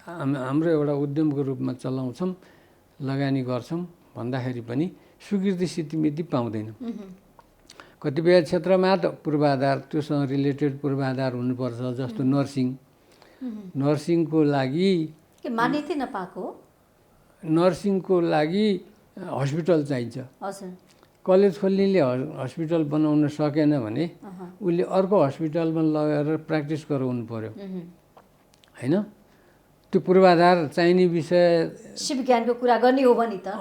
हाम्रो एउटा उद्यमको रूपमा चलाउँछौँ, लगानी गर्छौँ भन्दाखेरि पनि स्वीकृति सिटिभिटी पाउँदैन। कतिपय क्षेत्रमा त पूर्वाधार, त्योसँग रिलेटेड पूर्वाधार हुनुपर्छ, जस्तो नर्सिङको लागि
मान्यता नपाएको,
नर्सिङको लागि हस्पिटल चाहिन्छ। कलेज खोल्नेले हस्पिटल बनाउन सकेन भने उसले अर्को हस्पिटलमा लगेर प्र्याक्टिस गराउनु पर्यो होइन। त्यो पूर्वाधार चाहिने विषय
विज्ञानको कुरा गर्ने हो भने त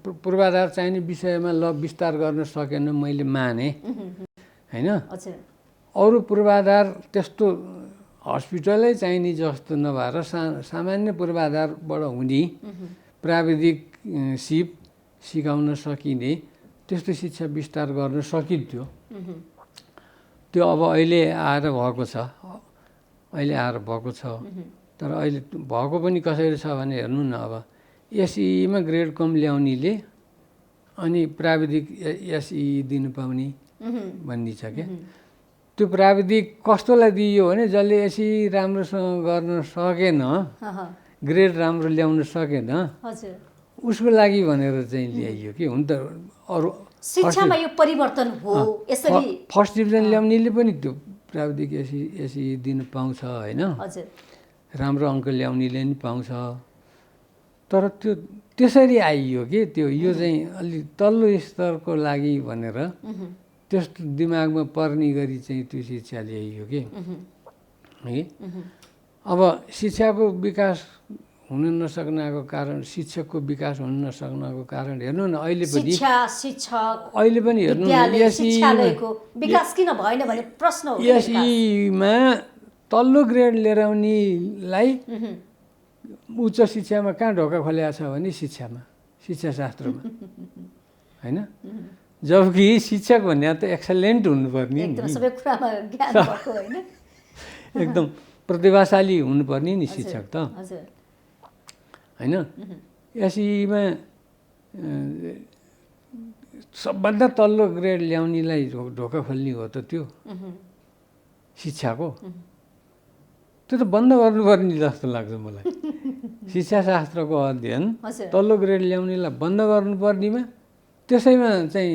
पूर्वाधार चाहिने विषयमा विस्तार गर्न सकेन, मैले माने होइन। अरू पूर्वाधार त्यस्तो हस्पिटलै चाहिने जस्तो नभएर सामान्य पूर्वाधारबाट हुने प्राविधिक सिप सिकाउन सकिने त्यस्तो शिक्षा विस्तार गर्न सकिन्थ्यो। त्यो अब अहिले आएर भएको छ, तर अहिले भएको पनि कसरी छ भने हेर्नु न। अब एसइईमा ग्रेड कम ल्याउनेले अनि प्राविधिक एसइई दिनु पाउने भन्ने छ क्या। त्यो प्राविधिक कस्तोलाई दिइयो भने जसले एसइई राम्रोसँग गर्न सकेन, ग्रेड राम्रो ल्याउन सकेन, उसको लागि भनेर चाहिँ ल्याइयो कि। हुन त अरू
शिक्षामा यो परिवर्तन हो। यसरी
फर्स्ट डिभिजन ल्याउनेले पनि त्यो प्राविधिक एसइई दिनु पाउँछ होइन, राम्रो अङ्क ल्याउनेले नि पाउँछ। तर त्यो त्यसरी आइयो कि त्यो यो चाहिँ अलि तल्लो स्तरको लागि भनेर त्यस्तो दिमागमा पर्ने गरी चाहिँ त्यो शिक्षा ल्याइयो कि है। अब शिक्षाको विकास हुन नसक्नको कारण, शिक्षकको विकास हुन नसक्नको कारण हेर्नु न अहिले पनि अहिले पनि हेर्नु
शिक्षालयको विकास किन भएन भन्ने प्रश्न हो।
एसईमा तल्लो ग्रेड लिएर आउनेलाई उच्च शिक्षामा कहाँ ढोका खोलेको छ भने शिक्षाशास्त्रमा होइन। जबकि शिक्षक भन्ने त एक्सलेन्ट हुनुपर्ने,
सबै कुरामा ज्ञान भएको होइन,
एकदम प्रतिभाशाली हुनुपर्ने नि शिक्षक त होइन। एसईमा सबभन्दा तल्लो ग्रेड ल्याउनेलाई ढोका खोल्ने हो त त्यो शिक्षाको। त्यो त बन्द गर्नुपर्ने जस्तो लाग्छ मलाई। शिक्षाशास्त्रको अध्ययन तल्लो ग्रेड ल्याउनेलाई बन्द गर्नुपर्नेमा त्यसैमा चाहिँ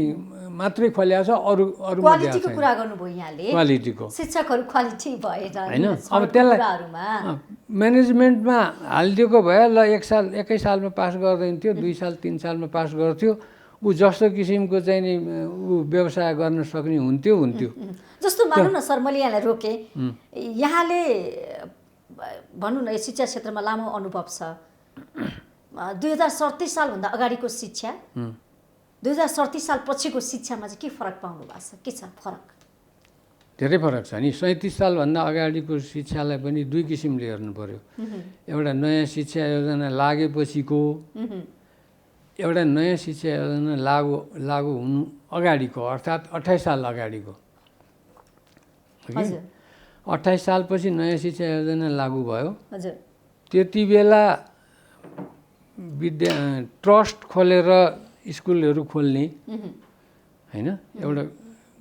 मात्रै खोल्या छ, अरू
क्वालिटीको कुरा गर्नुभयो यहाँले,
क्वालिटीको
शिक्षकहरू क्वालिटी भएन
होइन। अब त्यसलाई म्यानेजमेन्टमा हालिदिएको भए ल एकै सालमा पास गर्दैन थियो, 2 साल 3 सालमा पास गर्थ्यो, ऊ जस्तो किसिमको चाहिँ नि ऊ व्यवसाय गर्न सक्ने हुन्थ्यो।
जस्तो मानौँ न सर, मैले यहाँलाई रोकेँ, यहाँले भनौँ न शिक्षा क्षेत्रमा लामो अनुभव छ। 2037 सालभन्दा अगाडिको शिक्षा, 2037 साल पछिको शिक्षामा चाहिँ के फरक पाउनु भएको छ? के छ फरक?
धेरै फरक छ नि। 37 सालभन्दा अगाडिको शिक्षालाई पनि 2 किसिमले हेर्नु पर्यो। एउटा नयाँ शिक्षा योजना लागेपछिको, एउटा नयाँ शिक्षा योजना लागु हुनु अगाडिको, अर्थात् 28 साल अगाडिको। 28 सालपछि नयाँ शिक्षा योजना लागू भयो।
हजुर।
त्यति बेला ट्रस्ट खोलेर स्कुलहरू खोल्ने होइन, एउटा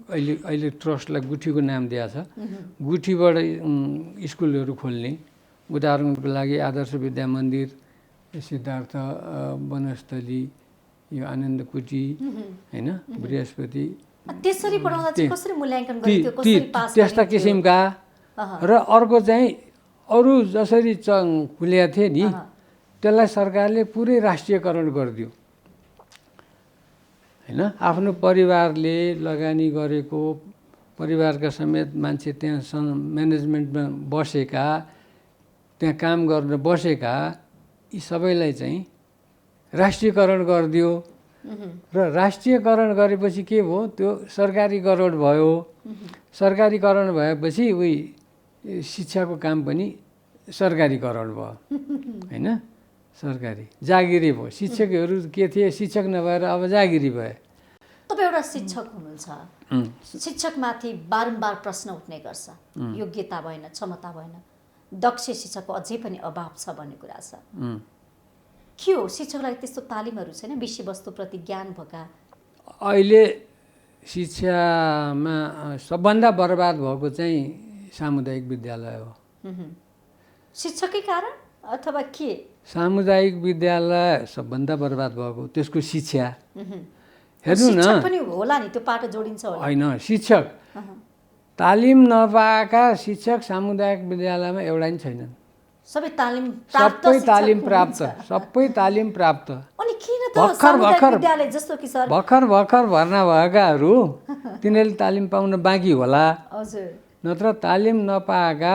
अहिले ट्रस्टलाई गुठीको नाम दिएको छ, गुठीबाट स्कुलहरू खोल्ने। उदाहरणको लागि आदर्श विद्या मन्दिर, सिद्धार्थ वनस्थली, यो आनन्द कुटी होइन, बृहस्पति,
त्यसरी पढाउँदा चाहिँ कसरी मूल्याङ्कन गरियो, कसरी पास
त्यस्ता किसिमका। र अर्को चाहिँ अरू जसरी खुलेका थिए नि त्यसलाई सरकारले पुरै राष्ट्रियकरण गरिदियो होइन। आफ्नो परिवारले लगानी गरेको, परिवारका समेत मान्छे त्यहाँ म्यानेजमेन्टमा बसेका, त्यहाँ काम गर्न बसेका, यी सबैलाई चाहिँ राष्ट्रियकरण गरिदियो। र राष्ट्रियकरण गरेपछि के भयो, त्यो सरकारीकरण भयो। सरकारीकरण भएपछि उही शिक्षाको काम पनि सरकारीकरण भयो होइन, सरकारी जागिरी भयो। शिक्षकहरू के थिए, शिक्षक नभएर अब जागिरी भए।
तपाईँ एउटा शिक्षक हुनुहुन्छ, शिक्षकमाथि बारम्बार प्रश्न उठ्ने गर्छ, योग्यता भएन, क्षमता भएन, दक्ष शिक्षकको अझै पनि अभाव छ भन्ने कुरा छ। के हो शिक्षकलाई त्यस्तो तालिमहरू छैन, विषयवस्तुप्रति ज्ञान भएका?
अहिले शिक्षामा सबभन्दा बर्बाद भएको चाहिँ सामुदायिक विद्यालय हो।
शिक्षकै कारण अथवा के?
सामुदायिक विद्यालय सबभन्दा बर्बाद भएको, त्यसको शिक्षा हेर्नु न।
शिक्षक पनि होला नि, त्यो पाटो जोडिन्छ होला।
होइन, शिक्षक तालिम नपाएका शिक्षक सामुदायिक विद्यालयमा एउटा नि छैनन्।
सबै तालिम
प्राप्त सबै तालिम प्राप्त।
अनि किन त सामुदायिक विद्यालय जस्तो कि सर
भर्खर भर्ना भएकाहरू तिनीहरूले तालिम पाउन बाँकी होला।
हजुर।
नत्र तालिम नपाएका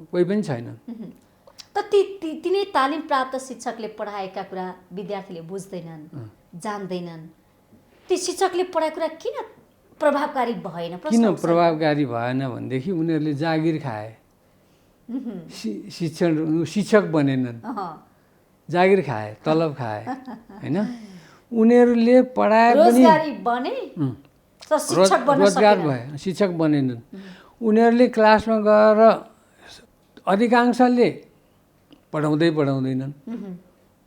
कोही पनि छैनन्।
त तिनै तालिम प्राप्त शिक्षकले पढाएका कुरा विद्यार्थीले बुझ्दैनन्, जान्दैनन्। ती शिक्षकले पढाएको कुरा किन प्रभावकारी भएन?
किन प्रभावकारी भएन भनेदेखि उनीहरूले जागिर खाए, शिक्षक बनेनन्, जागिर खाए, तलब खाए होइन। उनीहरूले पढाए पनि रोजगार भए, शिक्षक बनेनन्। उनीहरूले क्लासमा गएर अधिकांशले पढाउँदैनन्,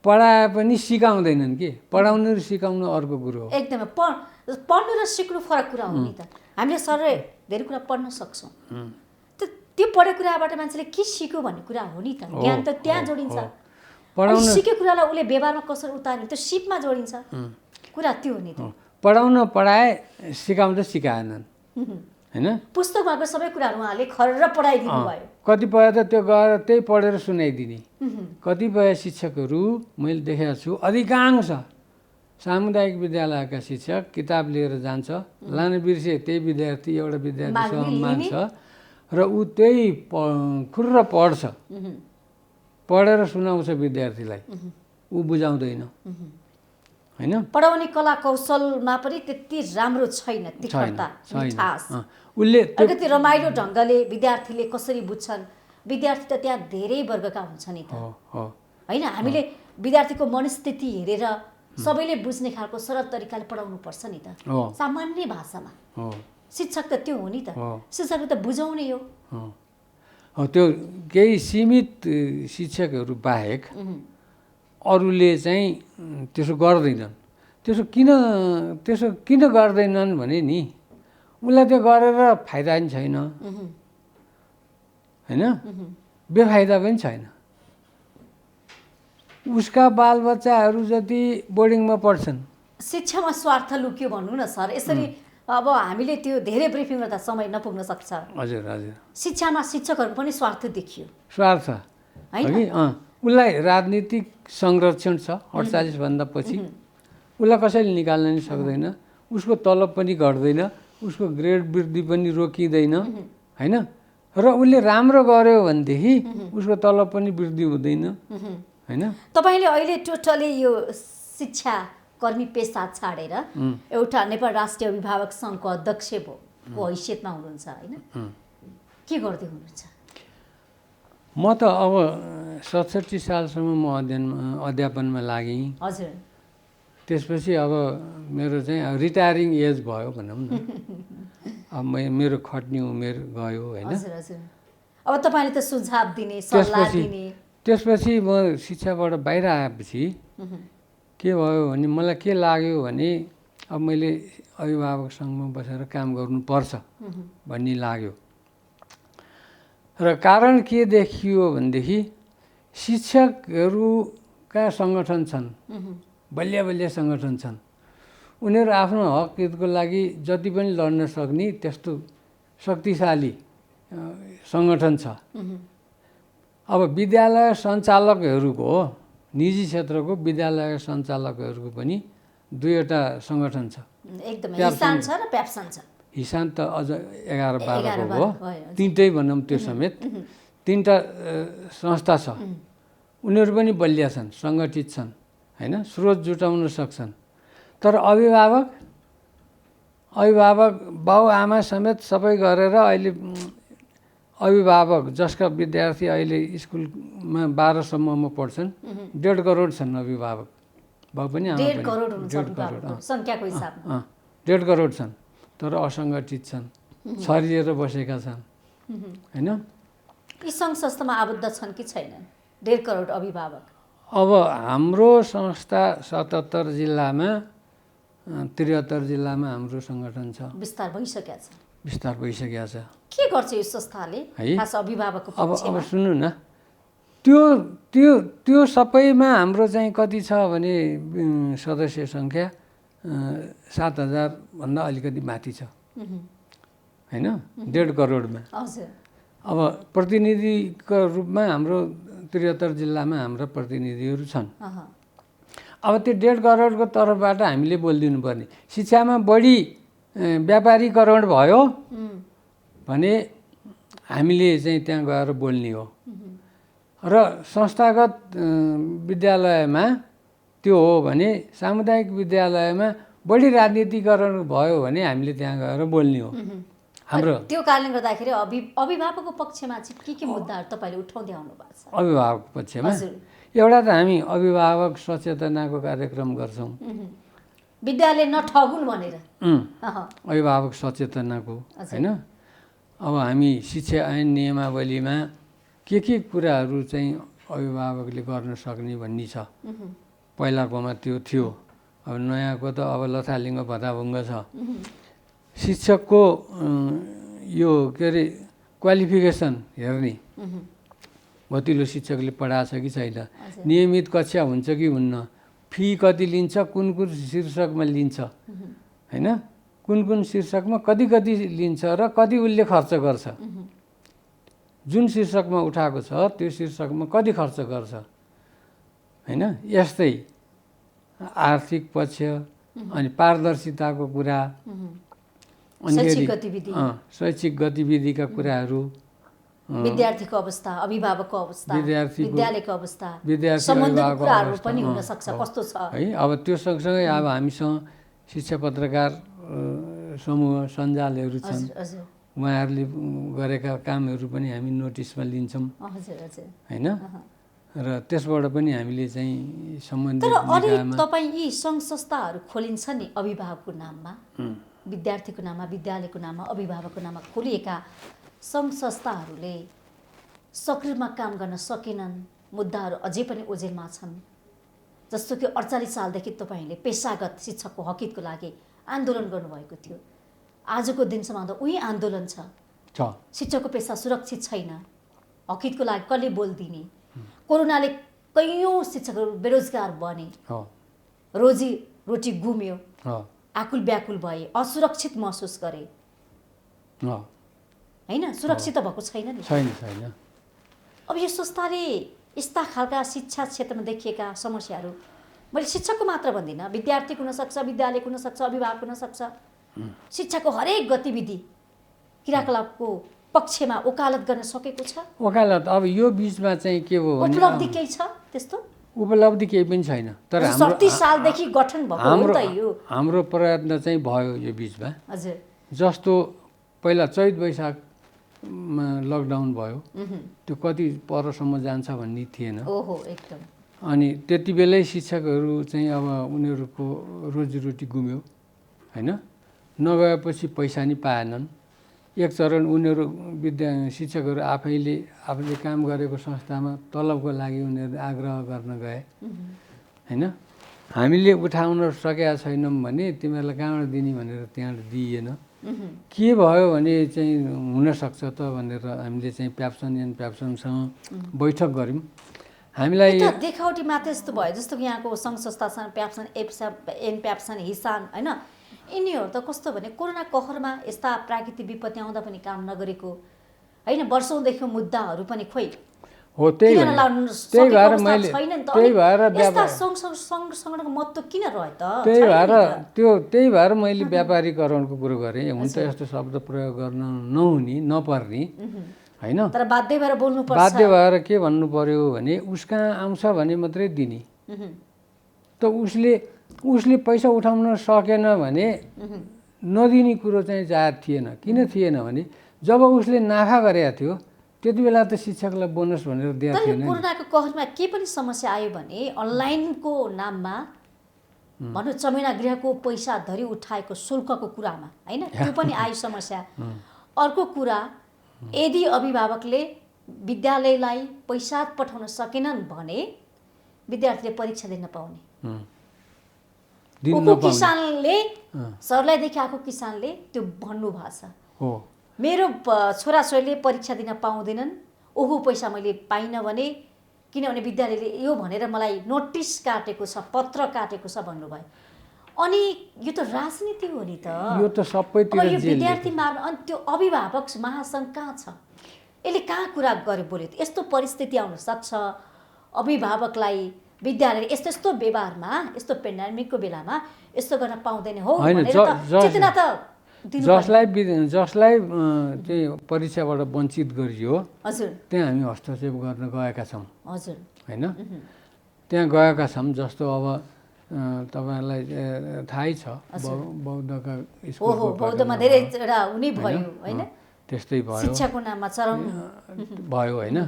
पढाए पनि सिकाउँदैनन्। के पढाउनु र सिकाउनु अर्को कुरो हो।
एकदमै पढ्नु र सिक्नु फरक कुरा हो नि त। हामीले सर धेरै कुरा पढ्न सक्छौँ, त्यो पढेको कुराबाट मान्छेले के सिक्यो भन्ने कुरा हो नि त। ज्ञान त त्यहाँ जोडिन्छ। सिकेको कुरालाई उसले व्यवहारमा कसरी उतार्ने, त्यो सिपमा जोडिन्छ। कुरा त्यो हो नि त।
पढाउन पढाए, सिकाउँदा सिकाएनन् होइन।
पुस्तकमा सबै कुराहरू उहाँले खरेर पढाइदिनु भयो।
कतिपय त त्यो गएर त्यही पढेर सुनाइदिने। कतिपय शिक्षकहरू मैले देखेको छु, अधिकांश सामुदायिक विद्यालयका शिक्षक किताब लिएर जान्छ, लान बिर्से त्यही विद्यार्थी एउटा विद्यार्थीसँग मान्छ र ऊ त्यही खुर्र पढ्छ, पढेर सुनाउँछ विद्यार्थीलाई, ऊ बुझाउँदैन होइन।
पढाउने कला कौशलमा पनि त्यति राम्रो छैन,
उसले
अलिकति रमाइलो ढङ्गले विद्यार्थीले कसरी बुझ्छन्। विद्यार्थी त त्यहाँ धेरै वर्गका हुन्छ नि त होइन। हामीले विद्यार्थीको मनस्थिति हेरेर सबैले बुझ्ने खालको सरल तरिकाले पढाउनु पर्छ नि त, सामान्य भाषामा। शिक्षक त त्यो हो नि त, शिक्षकले त बुझाउने हो।
त्यो केही सीमित शिक्षकहरू बाहेक अरूले चाहिँ त्यसो गर्दैनन्। त्यसो किन गर्दैनन् भने नि, उसलाई त्यो गरेर फाइदा पनि छैन होइन, बेफाइदा पनि छैन। उसका बालबच्चाहरू जति बोर्डिङमा पढ्छन्,
शिक्षामा स्वार्थ लुक्यो भन्नु न सर। यसरी अब हामीले त्यो धेरै ब्रिफिङ गर्दा समय नपुग्न सक्छ।
हजुर हजुर।
शिक्षामा शिक्षकहरूको पनि स्वार्थ देखियो,
स्वार्थ कि उसलाई राजनीतिक संरक्षण छ 48 भन्दा पछि। उसलाई कसैले निकाल्न नि सक्दैन, उसको तलब पनि घट्दैन, उसको ग्रेड वृद्धि पनि रोकिँदैन होइन। र उसले राम्रो गर्यो भनेदेखि उसको तलब पनि वृद्धि हुँदैन होइन।
तपाईँले अहिले टोटली यो शिक्षा कर्मी पेसा छाडेर एउटा नेपाल राष्ट्रिय अभिभावक सङ्घको अध्यक्षको हैसियतमा हुनुहुन्छ होइन, के गर्दै हुनुहुन्छ?
म त अब 67 सालसम्म म अध्यापनमा लागेँ।
हजुर।
त्यसपछि अब मेरो चाहिँ रिटायरिङ एज भयो भनौँ न। अब मेरो खट्ने उमेर गयो होइन।
अब तपाईँले त सुझाव दिने सल्लाह दिने
त्यसपछि म शिक्षाबाट बाहिर आएपछि के भयो भने मलाई के लाग्यो भने अब मैले अभिभावक सङ्घमा बसेर काम गर्नुपर्छ भन्ने लाग्यो। र कारण के देखियो भनेदेखि शिक्षकहरूका सङ्गठन छन्, बलिया बलिया सङ्गठन छन्, उनीहरू आफ्नो हक हितको लागि जति पनि लड्न सक्ने त्यस्तो शक्तिशाली सङ्गठन छ। अब विद्यालय सञ्चालकहरूको, निजी क्षेत्रको विद्यालय सञ्चालकहरूको पनि दुईवटा सङ्गठन छ।
एकदमै हिसान छ र प्याप्सन छ।
हिसान त अझ 11-12 हो, तिनटै भनौँ त्यो समेत, तिनवटा संस्था छ। उनीहरू पनि बलिया छन्, सङ्गठित छन्, होइन, स्रोत जुटाउन सक्छन्। तर अभिभावक बाउ-आमा समेत सबै गरेर अहिले अभिभावक जसका विद्यार्थी अहिले स्कुलमा 12 सम्ममा पढ्छन्, 1.5 करोड छन् अभिभावक। बाउ पनि आमा पनि
1.5 करोड हुन्छ सङ्ख्याको हिसाबमा।
1.5 करोड छन्, तर असङ्गठित छन्, छरिएर बसेका छन्, होइन।
यी सङ्घ संस्थामा आबद्ध छन् कि छैनन् 1.5 करोड अभिभावक?
अब हाम्रो संस्था 77 जिल्लामा, 73 जिल्लामा हाम्रो सङ्गठन छ।
विस्तार भइसकेको छ।
विस्तार भइसकेको छ।
के गर्छ यो संस्थाले खास अभिभावकको पक्षमा?
अब सुन्नु न, त्यो सबैमा हाम्रो चाहिँ कति छ भने सदस्य सङ्ख्या 7,000 भन्दा अलिकति माथि छ, होइन, 1.5 करोडमा।
हजुर।
अब प्रतिनिधिको रूपमा हाम्रो 73 जिल्लामा हाम्रा प्रतिनिधिहरू छन्। अब त्यो 1.5 करोडको तर्फबाट हामीले बोलिदिनु पर्ने। शिक्षामा बढी व्यापारीकरण भयो भने हामीले चाहिँ त्यहाँ गएर बोल्ने हो। र संस्थागत विद्यालयमा त्यो हो भने, सामुदायिक विद्यालयमा बढी राजनीतिकरण भयो भने हामीले त्यहाँ गएर बोल्ने हो। हाम्रो
त्यो कारणले गर्दाखेरि अभिभावकको पक्षमा चाहिँ के मुद्दाहरू तपाईँले उठाउँदै आउनु भएको छ?
अभिभावक पक्षमा एउटा त हामी अभिभावक सचेतनाको कार्यक्रम गर्छौँ,
विद्यालय नठगुन् भनेर।
अभिभावक सचेतनाको, होइन। अब हामी शिक्षा ऐन नियमावलीमा के कुराहरू चाहिँ अभिभावकले गर्न सक्ने भन्ने छ। पहिलाकोमा त्यो थियो, अब नयाँको त अब लथालिङ्ग भताभुङ्ग छ। शिक्षकको यो के अरे क्वालिफिकेसन हेर्ने, गतिलो शिक्षकले पढाएको छ कि छैन, नियमित कक्षा हुन्छ कि हुन्न, फी कति लिन्छ, कुन शीर्षकमा लिन्छ, होइन, कुन शीर्षकमा कति लिन्छ र कति उसले खर्च गर्छ, जुन शीर्षकमा उठाएको छ त्यो शीर्षकमा कति खर्च गर्छ, होइन। यस्तै आर्थिक पक्ष, अनि पारदर्शिताको कुरा, शैक्षिक गतिविधिका कुराहरू,
विद्यार्थीको अवस्था, अभिभावकको अवस्था, विद्यालयको अवस्था,
सम्बन्धित
कुराहरू पनि हुन सक्छ, कस्तो छ
है। अब त्यो सँगसँगै अब हामीसँग शिक्षा पत्रकार समूह सञ्जालहरू छन्, उहाँहरूले गरेका कामहरू पनि हामी नोटिसमा लिन्छौँ, होइन। र त्यसबाट पनि हामीले चाहिँ सम्बन्धित
निकायमा। तपाईँ यी सङ्घ संस्थाहरू खोलिन्छ नि अभिभावकको नाममा, विद्यार्थीको नाममा, विद्यालयको नाममा, अभिभावकको नाममा खोलिएका सङ्घ संस्थाहरूले सक्रियमा काम गर्न सकेनन्, मुद्दाहरू अझै पनि ओझेलमा छन्। जस्तो कि 48 सालदेखि तपाईँहरूले पेसागत शिक्षकको हकितको लागि आन्दोलन गर्नुभएको थियो। आजको दिनसम्म त उही आन्दोलन छ। शिक्षकको पेसा सुरक्षित छैन, हकितको लागि कसले बोलिदिने? कोरोनाले कैयौँ शिक्षकहरू बेरोजगार बने, रोजी गुम्यो, आकुल व्याकुल भए, असुरक्षित महसुस गरे, होइन, सुरक्षित भएको छैन नि।
छैन।
अब यो संस्थाले यस्ता खालका शिक्षा क्षेत्रमा देखिएका समस्याहरू, मैले शिक्षकको मात्र भन्दिनँ, विद्यार्थीको हुनसक्छ, विद्यालयको हुनसक्छ, अभिभावकको हुनसक्छ, शिक्षाको हरेक गतिविधि क्रियाकलापको पक्षमा वकालत गर्न सकेको छ?
वकालत अब यो बिचमा चाहिँ के हो भने
उपलब्धि केही छ त्यस्तो?
उपलब्धि केही पनि छैन। तर
37 सालदेखि गठन भएको हो त यो।
हाम्रो प्रयत्न चाहिँ भयो यो बिचमा।
हजुर।
जस्तो पहिला चैत वैशाखमा लकडाउन भयो, त्यो कति परसम्म जान्छ भन्ने थिएन।
ओहो, एकदम।
अनि त्यति बेलै शिक्षकहरू चाहिँ अब उनीहरूको रोजीरोटी गुम्यो, होइन। नगएपछि पैसा नि पाएनन्। एक चरण उनीहरू शिक्षकहरू आफूले काम गरेको संस्थामा तलबको लागि उनीहरू आग्रह गर्न गए होइन। हामीले उठाउन सकेका छैनौँ भने तिमीहरूलाई कहाँबाट दिने भनेर त्यहाँबाट दिइएन। के भयो भने चाहिँ हुनसक्छ त भनेर हामीले चाहिँ प्याप्सनसँग बैठक गऱ्यौँ। हामीलाई
देखावटी मात्रै जस्तो भयो, जस्तो कि यहाँको सङ्घ संस्थासँग प्याप्सन प्याप्सन हिसान होइन, यिनीहरू त कस्तो भने कोरोना कहरमा यस्ता प्राकृतिक विपत्ति आउँदा पनि काम नगरेको होइन, वर्षौँदेखि मुद्दाहरू पनि खोइ
हो। त्यही भएर मैले
सङ्गठनको महत्त्व किन रह्यो त?
त्यही भएर मैले व्यापारीकरणको कुरो गरेँ। हुन त यस्तो शब्द प्रयोग गर्न नपर्ने होइन,
तर बाध्य भएर बोल्नुपर्छ।
बाध्य भएर के भन्नु पर्यो भने उसका आउँछ भने मात्रै दिने। त उसले पैसा उठाउन सकेन भने नदिने कुरो चाहिँ जायज थिएन। किन थिएन भने जब उसले नाफा गरेको थियो त्यति बेला त शिक्षकलाई बोनस भनेर दिएको थिएन।
कोरोनाको कहरमा के पनि समस्या आयो भने अनलाइनको नाममा भनौँ चमेना गृहको पैसा धरि उठाएको शुल्कको कुरामा होइन, त्यो पनि आयो समस्या। अर्को कुरा, यदि अभिभावकले विद्यालयलाई पैसा पठाउन सकेनन् भने विद्यार्थीले परीक्षा दिन पाउने। किसानले सरलाई देखाएको किसानले त्यो भन्नुभएको छ, मेरो छोराछोरीले परीक्षा दिन पाउँदैनन्, ओहो पैसा मैले पाइनँ भने, किनभने विद्यालयले यो भनेर मलाई नोटिस काटेको छ, पत्र काटेको छ भन्नुभयो। अनि यो त राजनीति हो नि त,
यो त सबैतिर
यो विद्यार्थी मार्न। अनि त्यो अभिभावक महासङ्घ कहाँ छ? यसले कहाँ कुरा गरे बोल्यो? यस्तो परिस्थिति आउन सक्छ अभिभावकलाई विद्यालयले यस्तो यस्तो व्यवहारमा, यस्तो पेन्डेमिकको बेलामा यस्तो गर्न पाउँदैन हो भनेर चेतना त
जसलाई चाहिँ परीक्षाबाट वञ्चित गरियो
हजुर
त्यहाँ हामी हस्तक्षेप गर्न गएका छौँ
हजुर
होइन। त्यहाँ गएका छौँ। जस्तो अब तपाईँहरूलाई थाहै छ बौद्धका स्कुलको
बौद्धमा धेरै एउटा उनी भयो होइन,
त्यस्तै भयो,
शिक्षाको नाममा चरम
भयो होइन।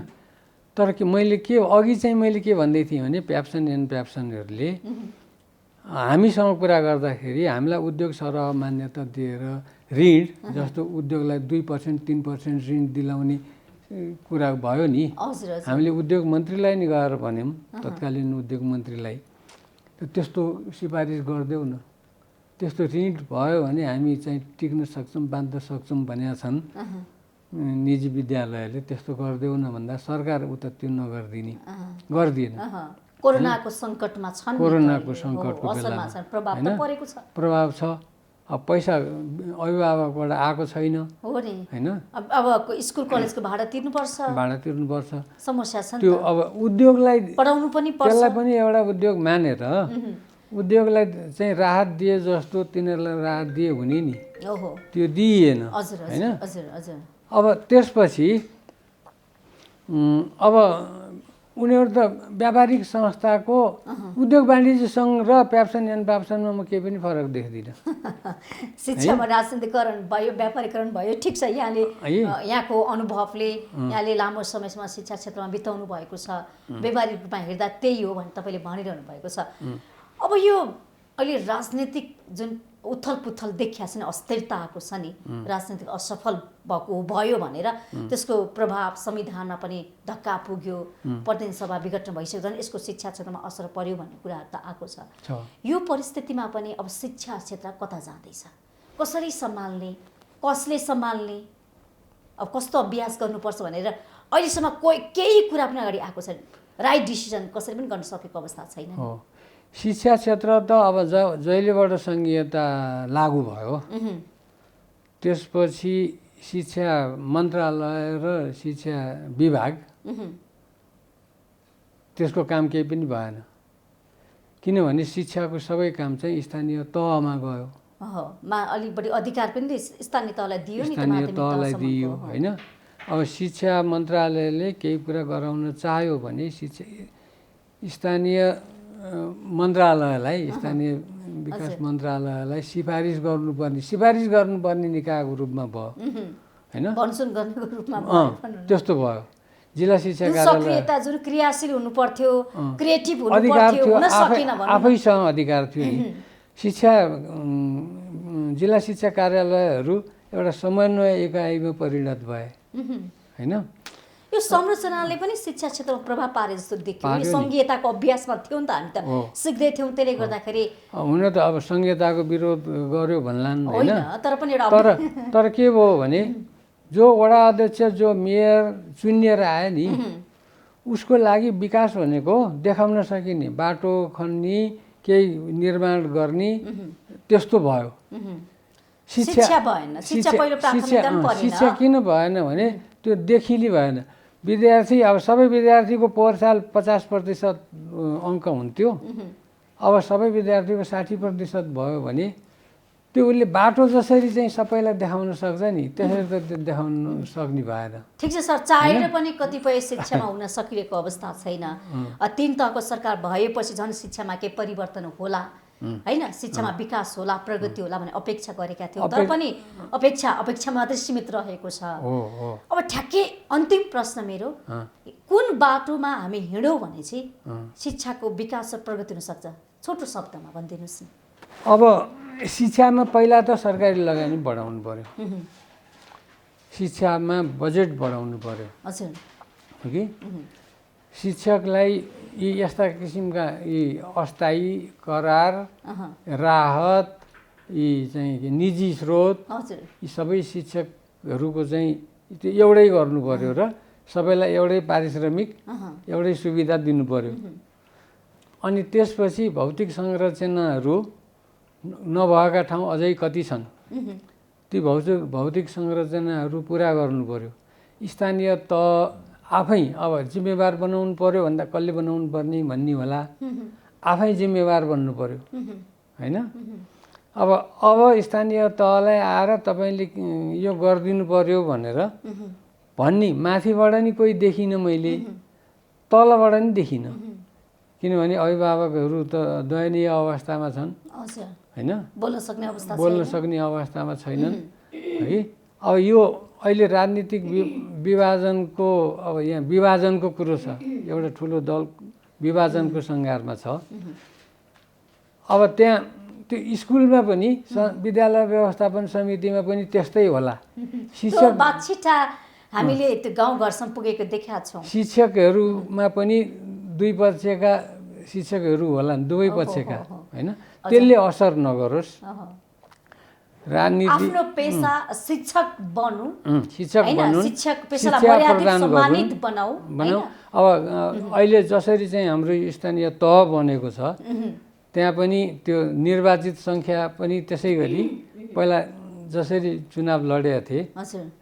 तर मैले के भन्दै थिएँ भने प्याप्सनहरूले हामीसँग कुरा गर्दाखेरि हामीलाई उद्योग सरह मान्यता दिएर ऋण, जस्तो उद्योगलाई 2% 3% ऋण दिलाउने कुरा भयो नि। हामीले उद्योग मन्त्रीलाई नि गएर भन्यौँ, तत्कालीन उद्योग मन्त्रीलाई, त्यस्तो सिफारिस गरिदेऊ न, त्यस्तो ऋण भयो भने हामी चाहिँ टिक्न सक्छौँ, बाँध्न सक्छौँ भनेका छन् निजी विद्यालयले। त्यस्तो गरिदेऊ न भन्दा सरकार उता त्यो गरिदिएन।
कोरोनाको सङ्कटमा छन्,
कोरोनाको सङ्कटको बेलामा प्रभाव छ। अब पैसा अभिभावकबाट आएको छैन होइन।
अब स्कुल कलेजको भाडा तिर्नुपर्छ, समस्या छ।
त्यो अब उद्योगलाई
पढाउनु पनि पर्छ।
त्यसलाई पनि एउटा उद्योग मानेर उद्योगलाई चाहिँ राहत दिए जस्तो तिनीहरूलाई राहत दिए हुने नि, त्यो दिइएन होइन। अब त्यसपछि अब उनीहरू त व्यापारिक संस्थाको उद्योग वाणिज्य सङ्घ र प्याप्सनमा म केही पनि फरक देख्दिनँ।
शिक्षामा राजनीतिकरण भयो, व्यापारीकरण भयो, ठिक छ। यहाँको अनुभवले यहाँले लामो समयसम्म शिक्षा क्षेत्रमा बिताउनु भएको छ, व्यावहारिक रूपमा हेर्दा त्यही हो भने तपाईँले भनिरहनु भएको छ। अब यो अहिले राजनीतिक जुन उथल पुथल देखिया छ नि, अस्थिरता आएको छ नि, राजनीतिक असफल भयो भनेर त्यसको प्रभाव संविधानमा पनि धक्का पुग्यो, प्रतिनिधि सभा विघटन भइसक्यो, झन् यसको शिक्षा क्षेत्रमा असर पर्यो भन्ने कुराहरू त आएको छ। यो परिस्थितिमा पनि अब शिक्षा क्षेत्र कता जाँदैछ, कसरी सम्हाल्ने, कसले सम्हाल्ने, अब कस्तो अभ्यास गर्नुपर्छ भनेर अहिलेसम्म केही कुरा पनि अगाडि आएको छैन। राइट डिसिजन कसरी पनि गर्न सकेको अवस्था छैन।
शिक्षा क्षेत्र त अब जहिलेबाट सङ्घीयता लागू भयो त्यसपछि शिक्षा मन्त्रालय र शिक्षा विभाग त्यसको काम केही पनि भएन। किनभने शिक्षाको सबै काम चाहिँ स्थानीय तहमा गयो,
अलिक बढी अधिकार पनि स्थानीय तहलाई
दियो होइन। अब शिक्षा मन्त्रालयले केही कुरा गराउन चाह्यो भने स्थानीय मन्त्रालयलाई, स्थानीय विकास मन्त्रालयलाई सिफारिस गर्नुपर्ने निकायको रूपमा भयो होइन, त्यस्तो भयो। जिल्ला शिक्षा कार्यालय
जुन क्रियाशील हुनु पर्थ्यो, क्रिएटिभ हुनु
अधिकार
पर्थ्यो,
थियो, आफैसँग अधिकार थियो नि। जिल्ला शिक्षा कार्यालयहरू एउटा समन्वय एकाइमा परिणत भए होइन।
यो संरचनाले पनि शिक्षा क्षेत्रमा प्रभाव पारे जस्तो देखियो।
पार्यो नि।
सङ्घीयताको अभ्यासमा थियो नि त, हामी त सिक्दै थियौँ, त्यसले गर्दाखेरि
हुन त अब संहिताको विरोध गर्यो भन्लान् होइन,
होइन, तर पनि एउटा
तर के भयो भने जो वडा अध्यक्ष जो मेयर चुनिएर आयो नि उसको लागि विकास भनेको देखाउन सकिने, बाटो खन्ने, केही निर्माण गर्ने त्यस्तो भयो।
शिक्षा भएन, शिक्षा पहिलो प्राथमिकता पनि परेन।
शिक्षा किन भएन भने त्यो देखिली भएन। विद्यार्थी अब सबै विद्यार्थीको पोहोर साल 50% अङ्क हुन्थ्यो, अब सबै विद्यार्थीको 60% भयो भने त्यो उसले बाटो जसरी चाहिँ सबैलाई देखाउन सक्छ नि त्यसरी त त्यो देखाउन सक्ने भएन।
ठिक छ सर, चाहेर पनि कतिपय शिक्षामा हुन सकिरहेको अवस्था छैन। 3 तहको सरकार भएपछि झन् शिक्षामा केही परिवर्तन होला होइन, शिक्षामा विकास होला, प्रगति होला भन्ने अपेक्षा गरेका थियौँ, तर पनि अपेक्षा मात्रै सीमित रहेको छ। अब ठ्याक्कै अन्तिम प्रश्न मेरो, कुन बाटोमा हामी हिँड्यौँ भने चाहिँ शिक्षाको विकास र प्रगति हुनसक्छ? छोटो शब्दमा भनिदिनुहोस् न।
अब शिक्षामा पहिला त सरकारी लगानी बढाउनु पर्यो, शिक्षामा बजेट बढाउनु पर्यो।
हजुर
हो कि शिक्षकलाई यी यस्ता किसिमका यी अस्थायी करार राहत यी चाहिँ निजी स्रोत यी सबै शिक्षकहरूको चाहिँ त्यो एउटै गर्नु पर्यो र सबैलाई एउटै पारिश्रमिक एउटै सुविधा दिनु पर्यो। अनि त्यसपछि भौतिक संरचनाहरू नभएका ठाउँ अझै कति छन्, ती भौतिक संरचनाहरू पुरा गर्नु पर्यो। स्थानीय तह आफै अब जिम्मेवार बनाउनु पर्यो भन्दा कसले बनाउनु पर्ने भन्ने होला, आफै जिम्मेवार बन्नु पर्यो होइन। अब स्थानीय तहलाई आएर तपाईँले यो गरिदिनु पर्यो भनेर भन्ने माथिबाट नि कोही देखिनँ मैले, तलबाट नि देखिनँ, किनभने अभिभावकहरू त दयनीय अवस्थामा छन् होइन, बोल्न सक्ने अवस्थामा छैनन् है। अब यो अहिले राजनीतिक विभाजनको अब यहाँ विभाजनको कुरो छ, एउटा ठुलो दल विभाजनको सङ्घारमा छ। अब त्यहाँ त्यो स्कुलमा पनि विद्यालय व्यवस्थापन समितिमा पनि त्यस्तै होला।
शिक्षक बाछिटा हामीले त्यो गाउँघरसम्म पुगेको देखेका छौँ।
शिक्षकहरूमा पनि दुई पक्षका शिक्षकहरू होला, दुवै पक्षका होइन, त्यसले असर नगरोस्। राजनीति
आफ्नो पेसा शिक्षक बन्नु,
शिक्षक बन्नु,
शिक्षक पेसालाई मर्यादित सम्मानित बनाऊ।
अब अहिले जसरी चाहिँ हाम्रो स्थानीय तह बनेको छ त्यहाँ पनि त्यो निर्वाचित सङ्ख्या पनि त्यसै गरी पहिला जसरी चुनाव लडेका थिए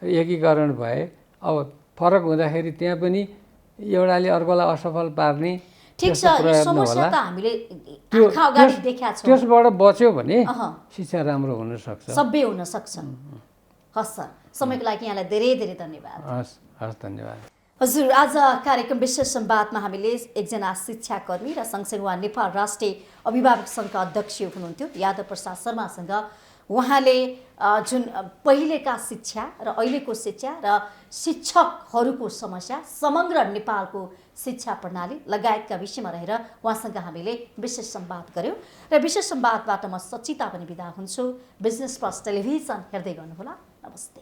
एकीकरण भए, अब फरक हुँदाखेरि त्यहाँ पनि एउटाले अर्कोलाई असफल पार्ने
ठिक छ, यो समस्या त हामीले आँखा अगाडि देखेका छौँ।
त्यसबाट बच्यो भने शिक्षा राम्रो हुन सक्छ,
सबै हुन सक्छ। हस् सर, समयको लागि यहाँलाई धेरै धेरै धन्यवाद।
हस् धन्यवाद।
हजुर, आज कार्यक्रम विशेष संवादमा हामीले एकजना शिक्षाकर्मी र सँगसँगै उहाँ नेपाल राष्ट्रिय अभिभावक सङ्घका अध्यक्ष हुनुहुन्थ्यो यादव प्रसाद शर्मासँग उहाँले जुन पहिलेका शिक्षा र अहिलेको शिक्षा र शिक्षकहरूको समस्या, समग्र नेपालको शिक्षा प्रणाली लगायतका विषयमा रहेर उहाँसँग हामीले विशेष संवाद गऱ्यौँ र विशेष संवादबाट म सचिता पनि बिदा हुन्छु। बिजनेस प्लस टेलिभिजन हेर्दै गर्नुहोला। नमस्ते।